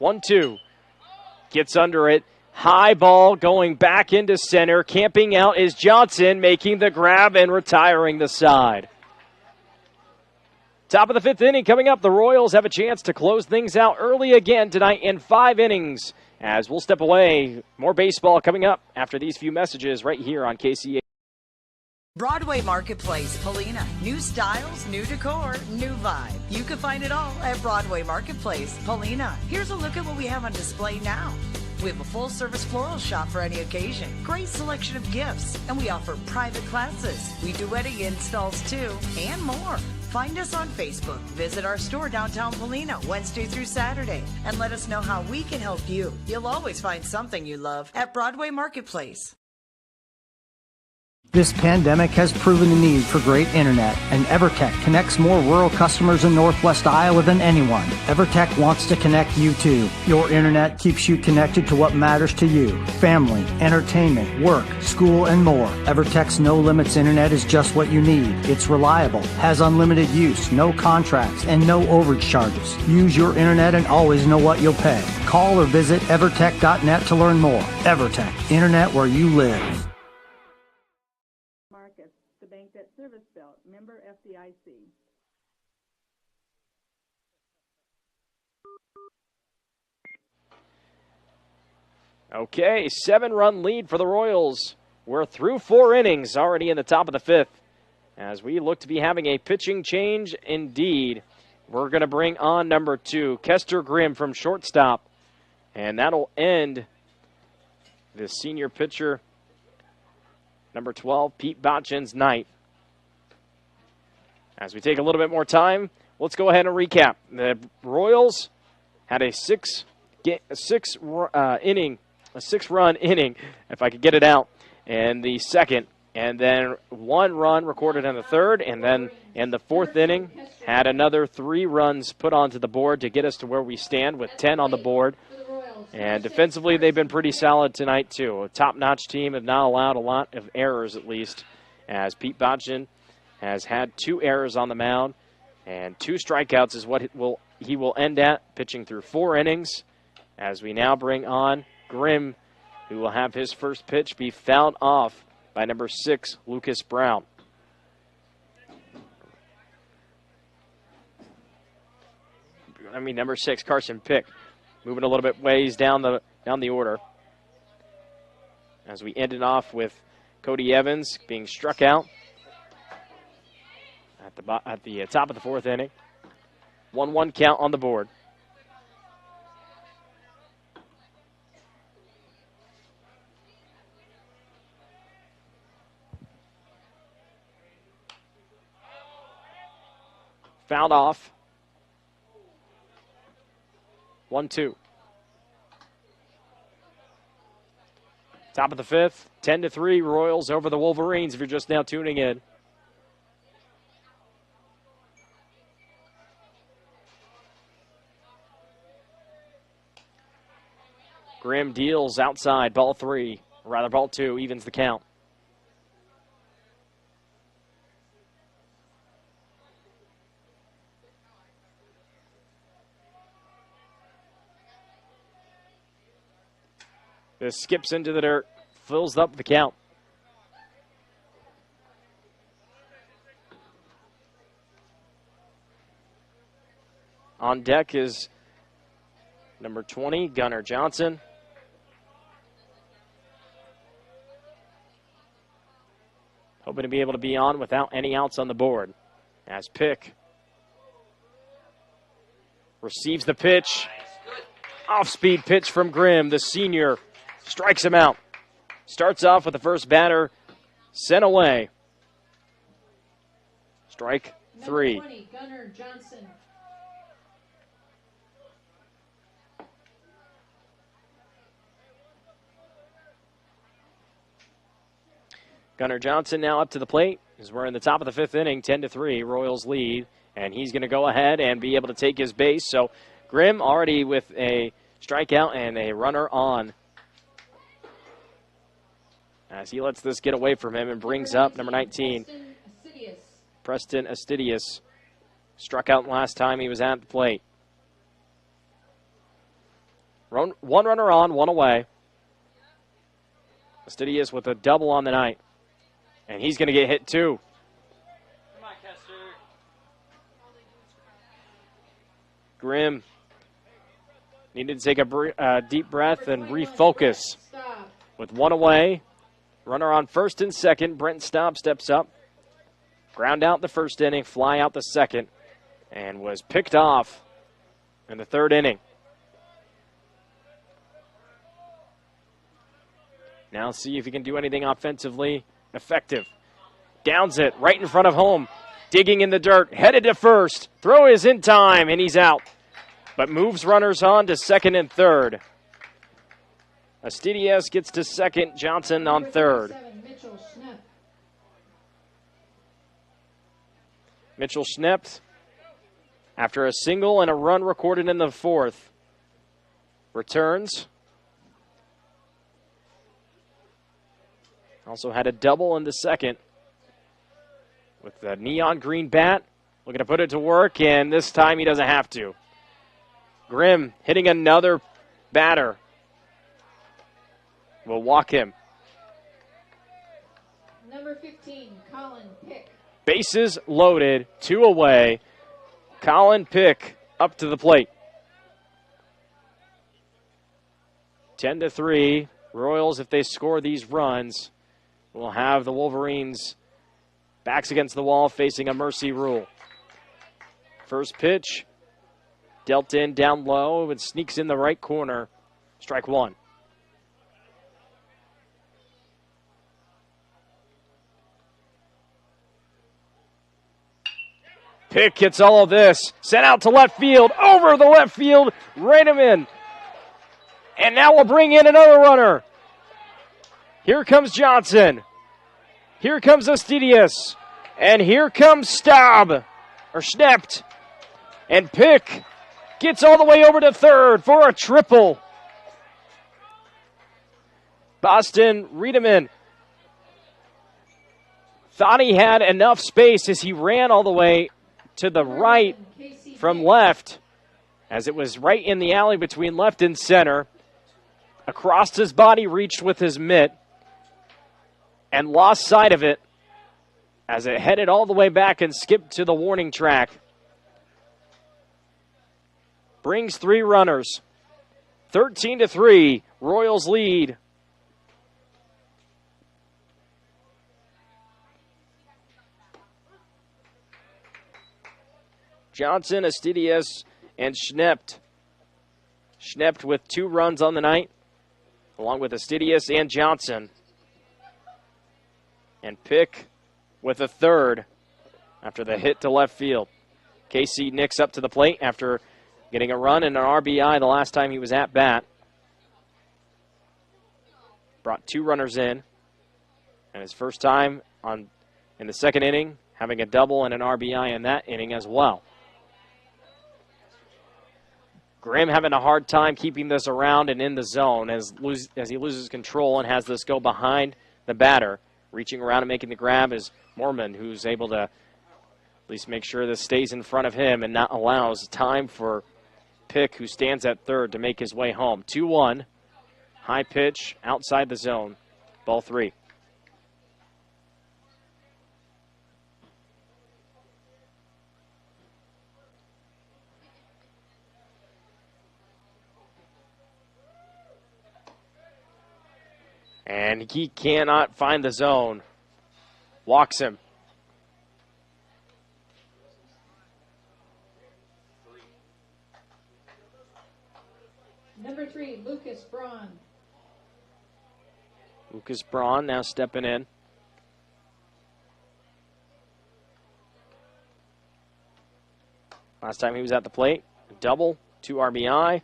One, two. Gets under it. High ball going back into center. Camping out is Johnson, making the grab and retiring the side. Top of the 5th inning coming up. The Royals have a chance to close things out early again tonight in 5 innings. As we'll step away, more baseball coming up after these few messages right here on KCA. Broadway Marketplace, Polina. New styles, new decor, new vibe. You can find it all at Broadway Marketplace, Polina. Here's a look at what we have on display now. We have a full-service floral shop for any occasion. Great selection of gifts, and we offer private classes. We do wedding installs too, and more. Find us on Facebook. Visit our store downtown Polina Wednesday through Saturday and let us know how we can help you. You'll always find something you love at Broadway Marketplace. This pandemic has proven the need for great internet, and EverTech connects more rural customers in Northwest Iowa than anyone. EverTech wants to connect you too. Your internet keeps you connected to what matters to you: family, entertainment, work, school, and more. EverTech's no limits internet is just what you need. It's reliable, has unlimited use, no contracts, and no overage charges. Use your internet and always know what you'll pay. Call or visit evertech.net to learn more. EverTech, internet where you live. The Bank Debt Service Belt, member FDIC. Okay, 7-run lead for the Royals. We're through 4 innings, already in the top of the 5th. As we look to be having a pitching change indeed. We're going to bring on number 2, Kester Grimm from shortstop. And that'll end the senior pitcher, number 12, Pete Botchin's night. As we take a little bit more time, let's go ahead and recap. The Royals had a 6-run inning, if I could get it out, in the second, and then 1 run recorded in the third, and then in the 4th inning had another 3 runs put onto the board to get us to where we stand with 10 on the board. And defensively, they've been pretty solid tonight, too. A top-notch team, have not allowed a lot of errors, at least, as Pete Botchin has had 2 errors on the mound, and 2 strikeouts is what he will end at, pitching through 4 innings, as we now bring on Grimm, who will have his first pitch be fouled off by number 6, Lucas Brown. Number 6, Carson Pick. Moving a little bit ways down the order. As we ended off with Cody Evans being struck out at the top of the 4th inning. 1-1 count on the board. Fouled off. 1-2. Top of the 5th, 10-3, Royals over the Wolverines if you're just now tuning in. Grimm deals outside, ball 2, evens the count. This skips into the dirt, fills up the count. On deck is number 20, Gunnar Johnson. Hoping to be able to be on without any outs on the board. As Pick receives the pitch. Off-speed pitch from Grimm, the senior. Strikes him out. Starts off with the first batter sent away. Strike 3. Number 20, Gunnar Johnson. Gunnar Johnson now up to the plate as we're in the top of the 5th inning, 10-3, Royals lead, and he's going to go ahead and be able to take his base. So Grimm already with a strikeout and a runner on, as he lets this get away from him and brings up number 19, Preston Astidius. Struck out last time he was at the plate. 1 runner on, 1 away. Astidius with a double on the night. And he's going to get hit too. Come on, Kester. Grimm needed to take a deep breath and refocus. With 1 away, runner on first and second. Brent Staub steps up. Ground out the 1st inning, fly out the 2nd, and was picked off in the 3rd inning. Now see if he can do anything offensively effective. Downs it right in front of home. digging in the dirt, headed to first. Throw is in time, and he's out. But moves runners on to second and third. Astidias gets to second, Johnson on third. Mitchell Schnept, after a single and a run recorded in the fourth, returns. Also had a double in the second with the neon green bat. Looking to put it to work, and this time he doesn't have to. Grimm hitting another batter. Will walk him. Number 15, Colin Pick. Bases loaded, 2 away. Colin Pick up to the plate. 10-3. Royals, if they score these runs, will have the Wolverines backs against the wall facing a mercy rule. First pitch, dealt in down low and sneaks in the right corner. Strike one. Pick hits all of this. Sent out to left field. Over the left field. Right him in. And now we'll bring in another runner. Here comes Johnson. Here comes Astidias. And here comes Schnept. And Pick gets all the way over to third for a triple. Boston Riedemann thought he had enough space as he ran all the way to the right from left, as it was right in the alley between left and center. Across his body, reached with his mitt, and lost sight of it as it headed all the way back and skipped to the warning track. Brings 3 runners. 13-3, Royals lead. Johnson, Astidias, and Schnept. Schnept with 2 runs on the night, along with Astidias and Johnson. And Pick with a third after the hit to left field. Casey Nix up to the plate after getting a run and an RBI the last time he was at bat. Brought 2 runners in. And his first time in the second inning, having a double and an RBI in that inning as well. Grimm having a hard time keeping this around and in the zone as he loses control and has this go behind the batter. Reaching around and making the grab is Mormon, who's able to at least make sure this stays in front of him and not allows time for Pick, who stands at third, to make his way home. 2-1, high pitch, outside the zone, ball 3. And he cannot find the zone. Walks him. Number 3, Lucas Braun. Lucas Braun now stepping in. Last time he was at the plate, a double, 2 RBI.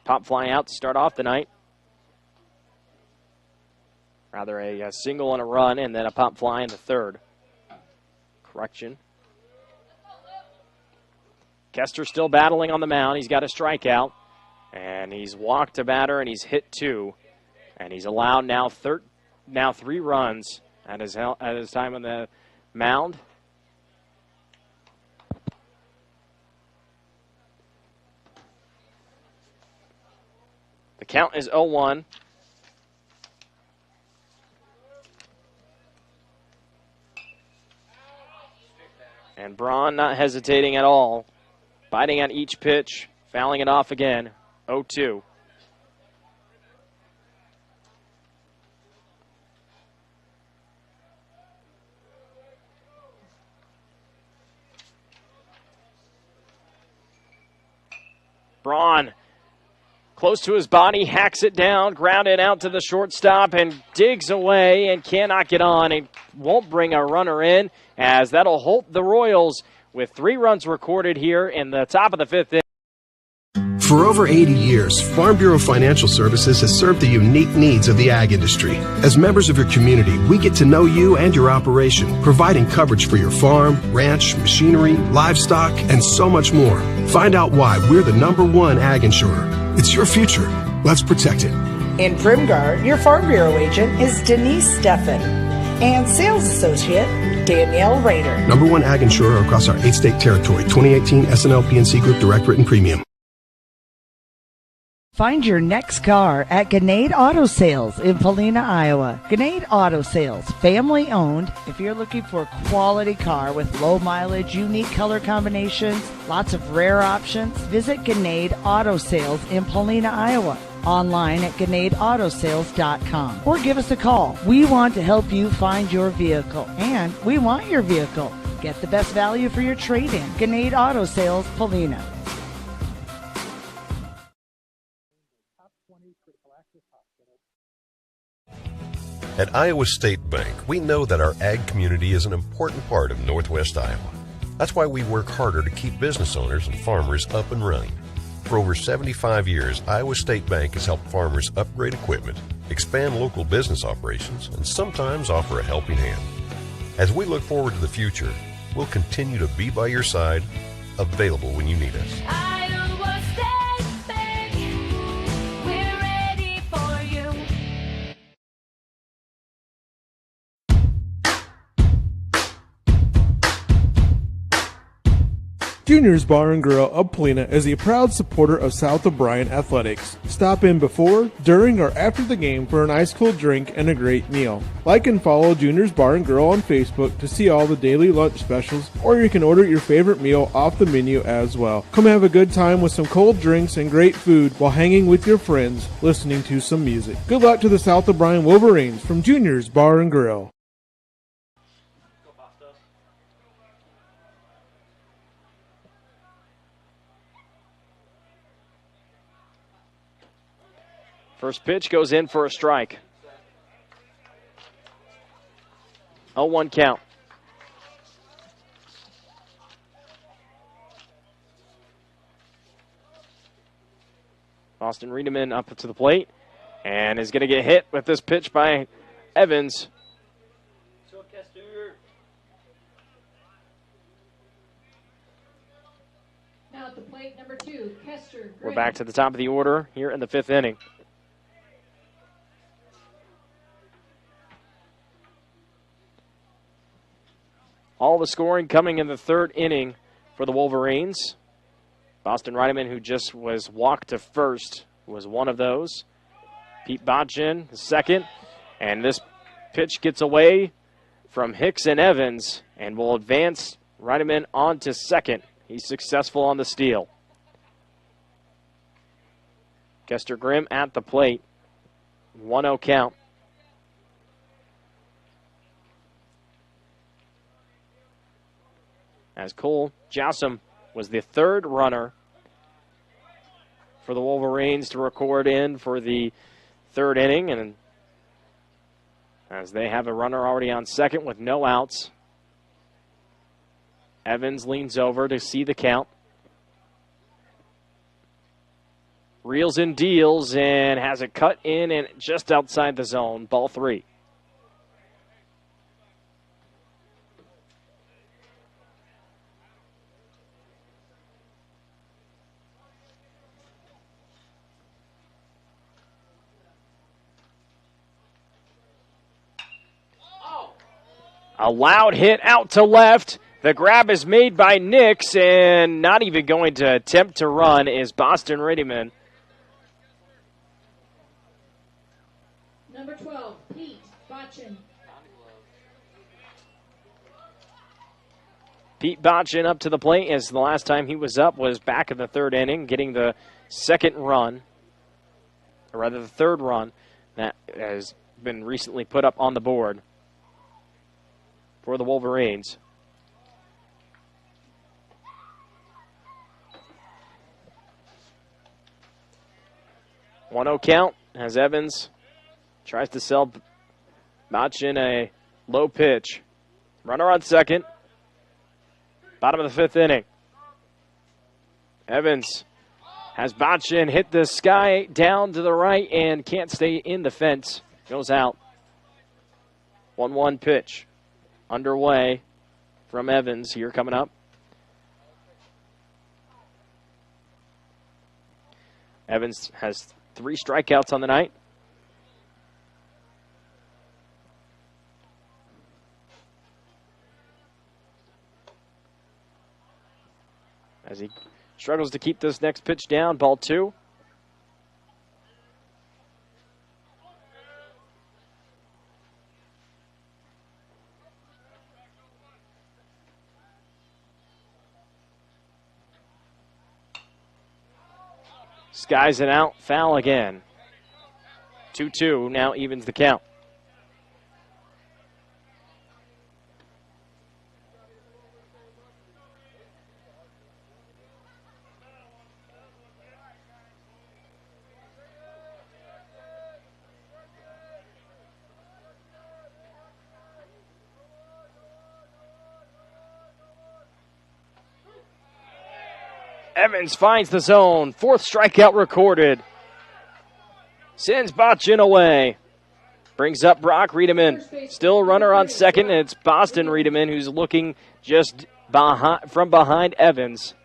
Pop fly out to start off the night. Rather a single and a run, and then a pop fly in the third. Correction. Kester still battling on the mound. He's got a strikeout. And he's walked a batter, and he's hit 2. And he's allowed now 3 runs at his time on the mound. The count is 0-1. And Braun not hesitating at all. Biting on each pitch, fouling it off again. 0-2. Braun Close to his body, hacks it down, grounded out to the shortstop, and digs away and cannot get on and won't bring a runner in, as that'll halt the Royals with 3 runs recorded here in the top of the 5th inning. For over 80 years, Farm Bureau Financial Services has served the unique needs of the ag industry. As members of your community, we get to know you and your operation, providing coverage for your farm, ranch, machinery, livestock, and so much more. Find out why we're the #1 ag insurer. It's your future. Let's protect it. In Primgar, your Farm Bureau agent is Denise Steffen and sales associate Danielle Rader. #1 ag insurer across our 8-state territory. 2018 SNL PNC Group Direct Written Premium. Find your next car at Gannade Auto Sales in Polina, Iowa. Gannade Auto Sales, family owned. If you're looking for a quality car with low mileage, unique color combinations, lots of rare options, visit Gannade Auto Sales in Polina, Iowa. Online at GannadeAutoSales.com or give us a call. We want to help you find your vehicle, and we want your vehicle. Get the best value for your trade-in. Gannade Auto Sales, Polina. At Iowa State Bank, we know that our ag community is an important part of Northwest Iowa. That's why we work harder to keep business owners and farmers up and running. For over 75 years, Iowa State Bank has helped farmers upgrade equipment, expand local business operations, and sometimes offer a helping hand. As we look forward to the future, we'll continue to be by your side, available when you need us. Iowa State Bank, we're ready for you. Junior's Bar and Grill of Polina is a proud supporter of South O'Brien Athletics. Stop in before, during, or after the game for an ice-cold drink and a great meal. Like and follow Junior's Bar and Grill on Facebook to see all the daily lunch specials, or you can order your favorite meal off the menu as well. Come have a good time with some cold drinks and great food while hanging with your friends, listening to some music. Good luck to the South O'Brien Wolverines from Junior's Bar and Grill. First pitch goes in for a strike. 0-1 count. Austin Riedemann up to the plate and is going to get hit with this pitch by Evans. Now at the plate, number 2, Kester. We're back to the top of the order here in the 5th inning. All the scoring coming in the 3rd inning for the Wolverines. Boston Riedemann, who just was walked to first, was one of those. Pete Botchin, the second. And this pitch gets away from Hicks and Evans and will advance Riedemann on to second. He's successful on the steal. Kester Grimm at the plate. 1-0 count. As Cole Jousem was the 3rd runner for the Wolverines to record in for the 3rd inning. And as they have a runner already on second with no outs, Evans leans over to see the count. Reels and deals and has it cut in and just outside the zone. Ball 3. A loud hit out to left. The grab is made by Nix, and not even going to attempt to run is Boston Riedemann. Number 12, Pete Botchin. Pete Botchin up to the plate, as the last time he was up was back in the 3rd inning, getting the 2nd run, or rather the 3rd run that has been recently put up on the board for the Wolverines. 1-0 count as Evans tries to sell Botchin a low pitch. Runner on second. Bottom of the 5th inning. Evans has Botchin hit the sky down to the right and can't stay in the fence. Goes out. 1-1 pitch underway from Evans here coming up. Evans has 3 strikeouts on the night. As he struggles to keep this next pitch down, ball 2. Skies it out, foul again. 2-2 now evens the count. Evans finds the zone. 4th strikeout recorded. Sends Botchin away. Brings up Brock Riedemann. Still a runner on second, and it's Boston Riedemann who's looking just from behind Evans.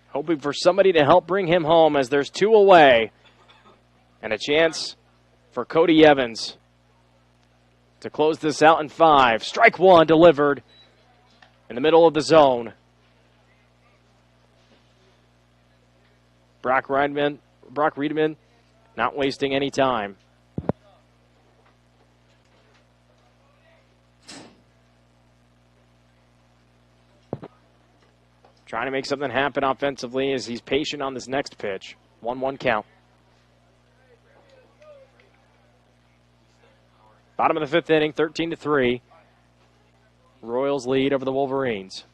Hoping for somebody to help bring him home as there's 2 away. And a chance for Cody Evans to close this out in 5. Strike 1 delivered. In the middle of the zone. Brock Riedemann not wasting any time. Trying to make something happen offensively as he's patient on this next pitch. 1-1 count. Bottom of the 5th inning, 13-3. Royals lead over the Wolverines.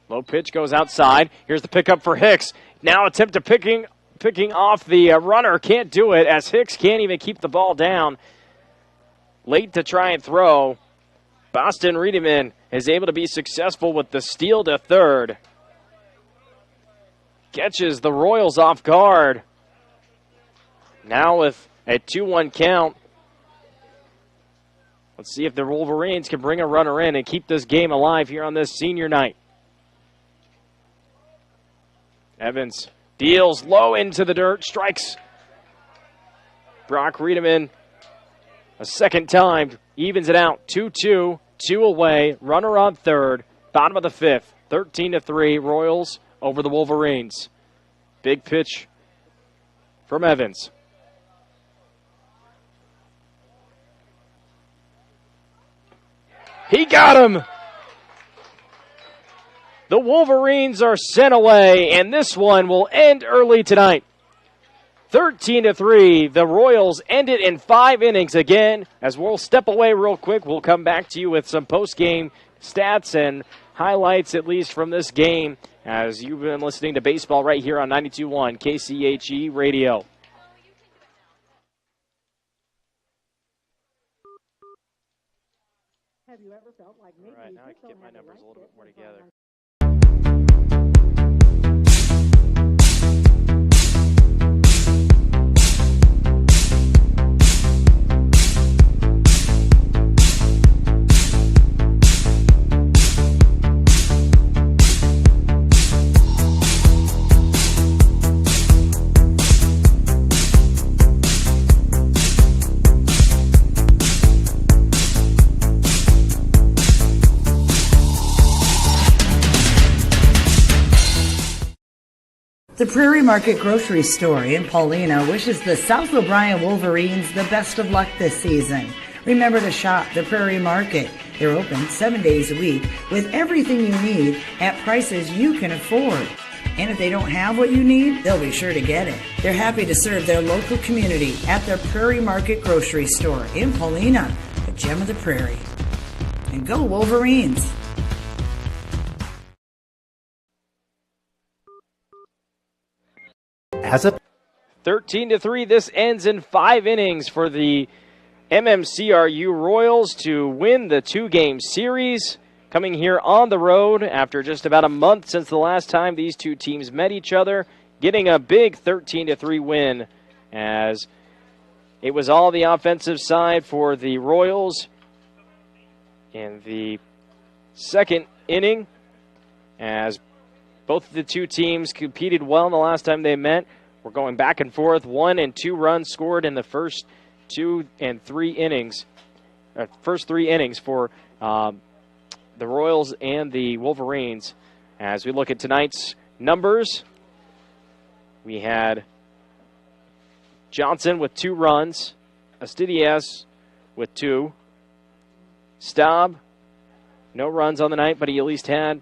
Low pitch goes outside. Here's the pickup for Hicks. Now attempt to picking off the runner. Can't do it as Hicks can't even keep the ball down. Late to try and throw. Boston Riedemann is able to be successful with the steal to third. Catches the Royals off guard. Now with a 2-1 count. Let's see if the Wolverines can bring a runner in and keep this game alive here on this senior night. Evans deals low into the dirt, strikes Brock Riedemann a second time, evens it out. 2-2, 2 away, runner on third, bottom of the 5th, 13-3, Royals over the Wolverines. Big pitch from Evans. He got him. The Wolverines are sent away, and this one will end early tonight. 13-3, the Royals end it in 5 innings again. As we'll step away real quick, we'll come back to you with some post-game stats and highlights, at least from this game, as you've been listening to baseball right here on 92.1 KCHE Radio. Have you ever felt like maybe All right, now I can get my numbers a little bit more together. The Prairie Market Grocery Store in Paulina wishes the South O'Brien Wolverines the best of luck this season. Remember to shop the Prairie Market. They're open 7 days a week with everything you need at prices you can afford. And if they don't have what you need, they'll be sure to get it. They're happy to serve their local community at their Prairie Market Grocery Store in Paulina, the gem of the prairie. And go Wolverines! As a 13-3, this ends in 5 innings for the MMCRU Royals to win the 2-game series. Coming here on the road after just about a month since the last time these two teams met each other, getting a big 13-3 win, as it was all the offensive side for the Royals in the second inning, as both of the two teams competed well in the last time they met. We're going back and forth. 1 and 2 runs scored in the first 2 and 3 innings. First 3 innings for the Royals and the Wolverines. As we look at tonight's numbers, we had Johnson with 2 runs, Astidias with 2, Staub, no runs on the night, but he at least had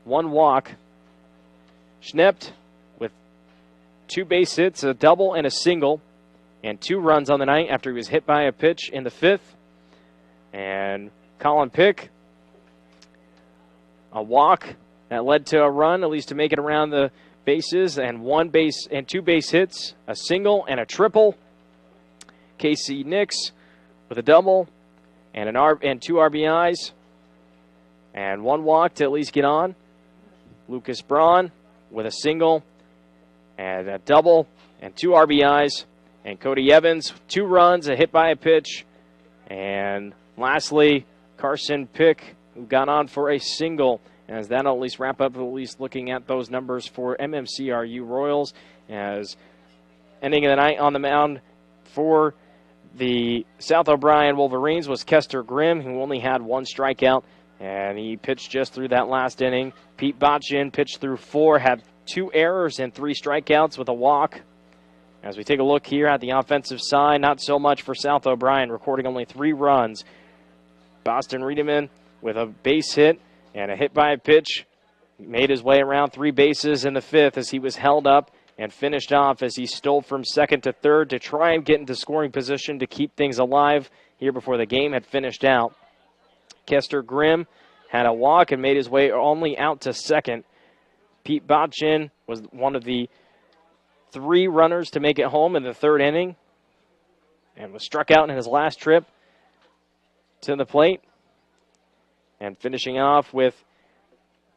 1 walk. Schnept with 2 base hits, a double and a single, and 2 runs on the night after he was hit by a pitch in the 5th. And Colin Pick, a walk that led to a run, at least to make it around the bases, and 1 base and 2 base hits, a single and a triple. Casey Nix with a double and and 2 RBIs and 1 walk to at least get on. Lucas Braun with a single and a double and 2 RBIs. And Cody Evans, 2 runs, a hit by a pitch. And lastly, Carson Pick, who got on for a single. As that'll at least wrap up, at least looking at those numbers for MMCRU Royals. As ending of the night on the mound for the South O'Brien Wolverines was Kester Grimm, who only had 1 strikeout. And he pitched just through that last inning. Pete Botchin pitched through 4, had 2 errors and 3 strikeouts with a walk. As we take a look here at the offensive side, not so much for South O'Brien, recording only 3 runs. Boston Riedemann with a base hit and a hit by a pitch. He made his way around 3 bases in the 5th as he was held up and finished off as he stole from 2nd to 3rd to try and get into scoring position to keep things alive here before the game had finished out. Kester Grimm had a walk and made his way only out to 2nd. Pete Botchin was one of the 3 runners to make it home in the 3rd inning and was struck out in his last trip to the plate. And finishing off with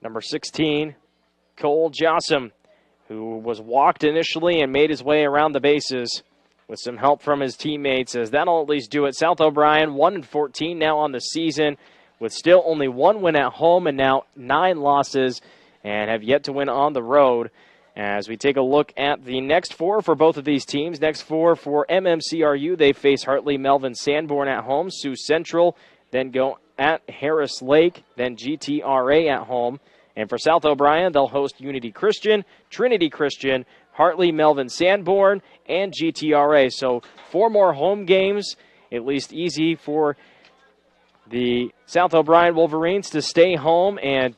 number 16, Cole Jossam, who was walked initially and made his way around the bases with some help from his teammates, as that'll at least do it. South O'Brien 1-14 now on the season, with still only 1 win at home and now 9 losses, and have yet to win on the road. As we take a look at the next 4 for both of these teams, next 4 for MMCRU, they face Hartley Melvin Sanborn at home, Sioux Central, then go at Harris Lake, then GTRA at home. And for South O'Brien, they'll host Unity Christian, Trinity Christian, Hartley Melvin Sanborn, and GTRA. So 4 more home games, at least easy for the South O'Brien Wolverines to stay home and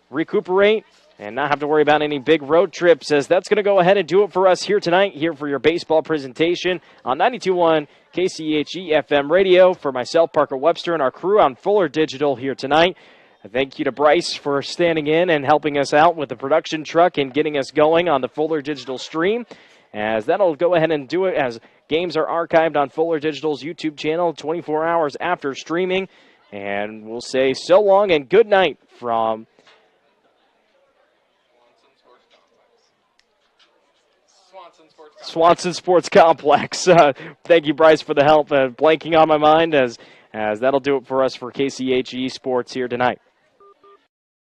recuperate and not have to worry about any big road trips, as that's going to go ahead and do it for us here tonight, here for your baseball presentation on 92.1 KCHE FM radio. For myself, Parker Webster, and our crew on Fuller Digital here tonight. Thank you to Bryce for standing in and helping us out with the production truck and getting us going on the Fuller Digital stream, as that'll go ahead and do it, as games are archived on Fuller Digital's YouTube channel 24 hours after streaming. And we'll say so long and good night from Swanson Sports Complex. Thank you, Bryce, for the help blanking on my mind, as that'll do it for us for KCHE Sports here tonight.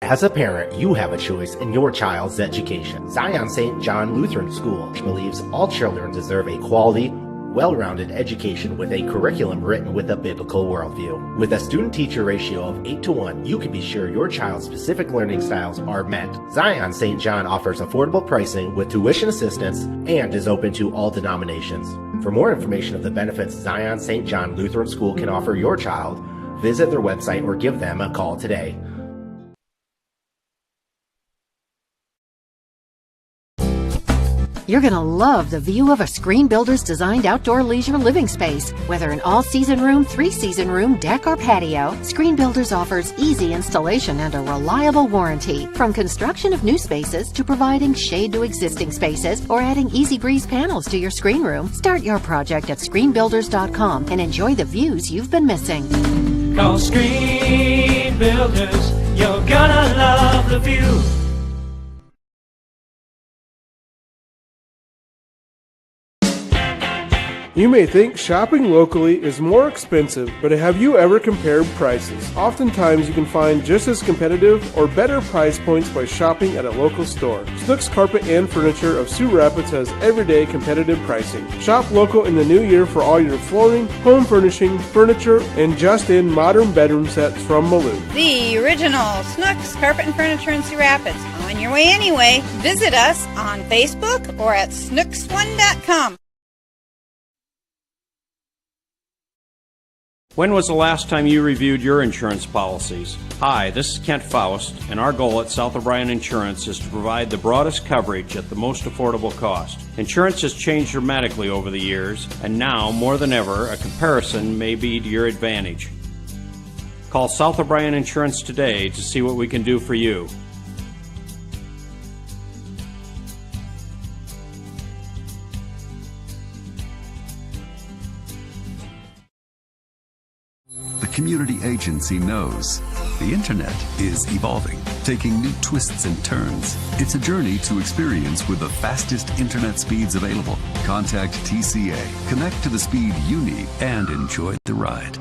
As a parent, you have a choice in your child's education. Zion St. John Lutheran School believes all children deserve a quality, well-rounded education with a curriculum written with a biblical worldview. With a student-teacher ratio of 8-to-1, you can be sure your child's specific learning styles are met. Zion St. John offers affordable pricing with tuition assistance and is open to all denominations. For more information of the benefits Zion St. John Lutheran School can offer your child, visit their website or give them a call today. You're going to love the view of a Screen Builder's designed outdoor leisure living space. Whether an all-season room, three-season room, deck, or patio, Screen Builders offers easy installation and a reliable warranty. From construction of new spaces to providing shade to existing spaces or adding easy breeze panels to your screen room, start your project at screenbuilders.com and enjoy the views you've been missing. Call Screen Builders. You're gonna love the view. You may think shopping locally is more expensive, but have you ever compared prices? Oftentimes you can find just as competitive or better price points by shopping at a local store. Snooks Carpet and Furniture of Sioux Rapids has everyday competitive pricing. Shop local in the new year for all your flooring, home furnishing, furniture, and just-in modern bedroom sets from Malou. The original Snooks Carpet and Furniture in Sioux Rapids. On your way anyway. Visit us on Facebook or at snooks1.com. When was the last time you reviewed your insurance policies? Hi, this is Kent Faust, and our goal at South O'Brien Insurance is to provide the broadest coverage at the most affordable cost. Insurance has changed dramatically over the years, and now, more than ever, a comparison may be to your advantage. Call South O'Brien Insurance today to see what we can do for you. The community agency knows the internet is evolving, taking new twists and turns. It's a journey to experience with the fastest internet speeds available. Contact TCA, connect to the speed you need, and enjoy the ride.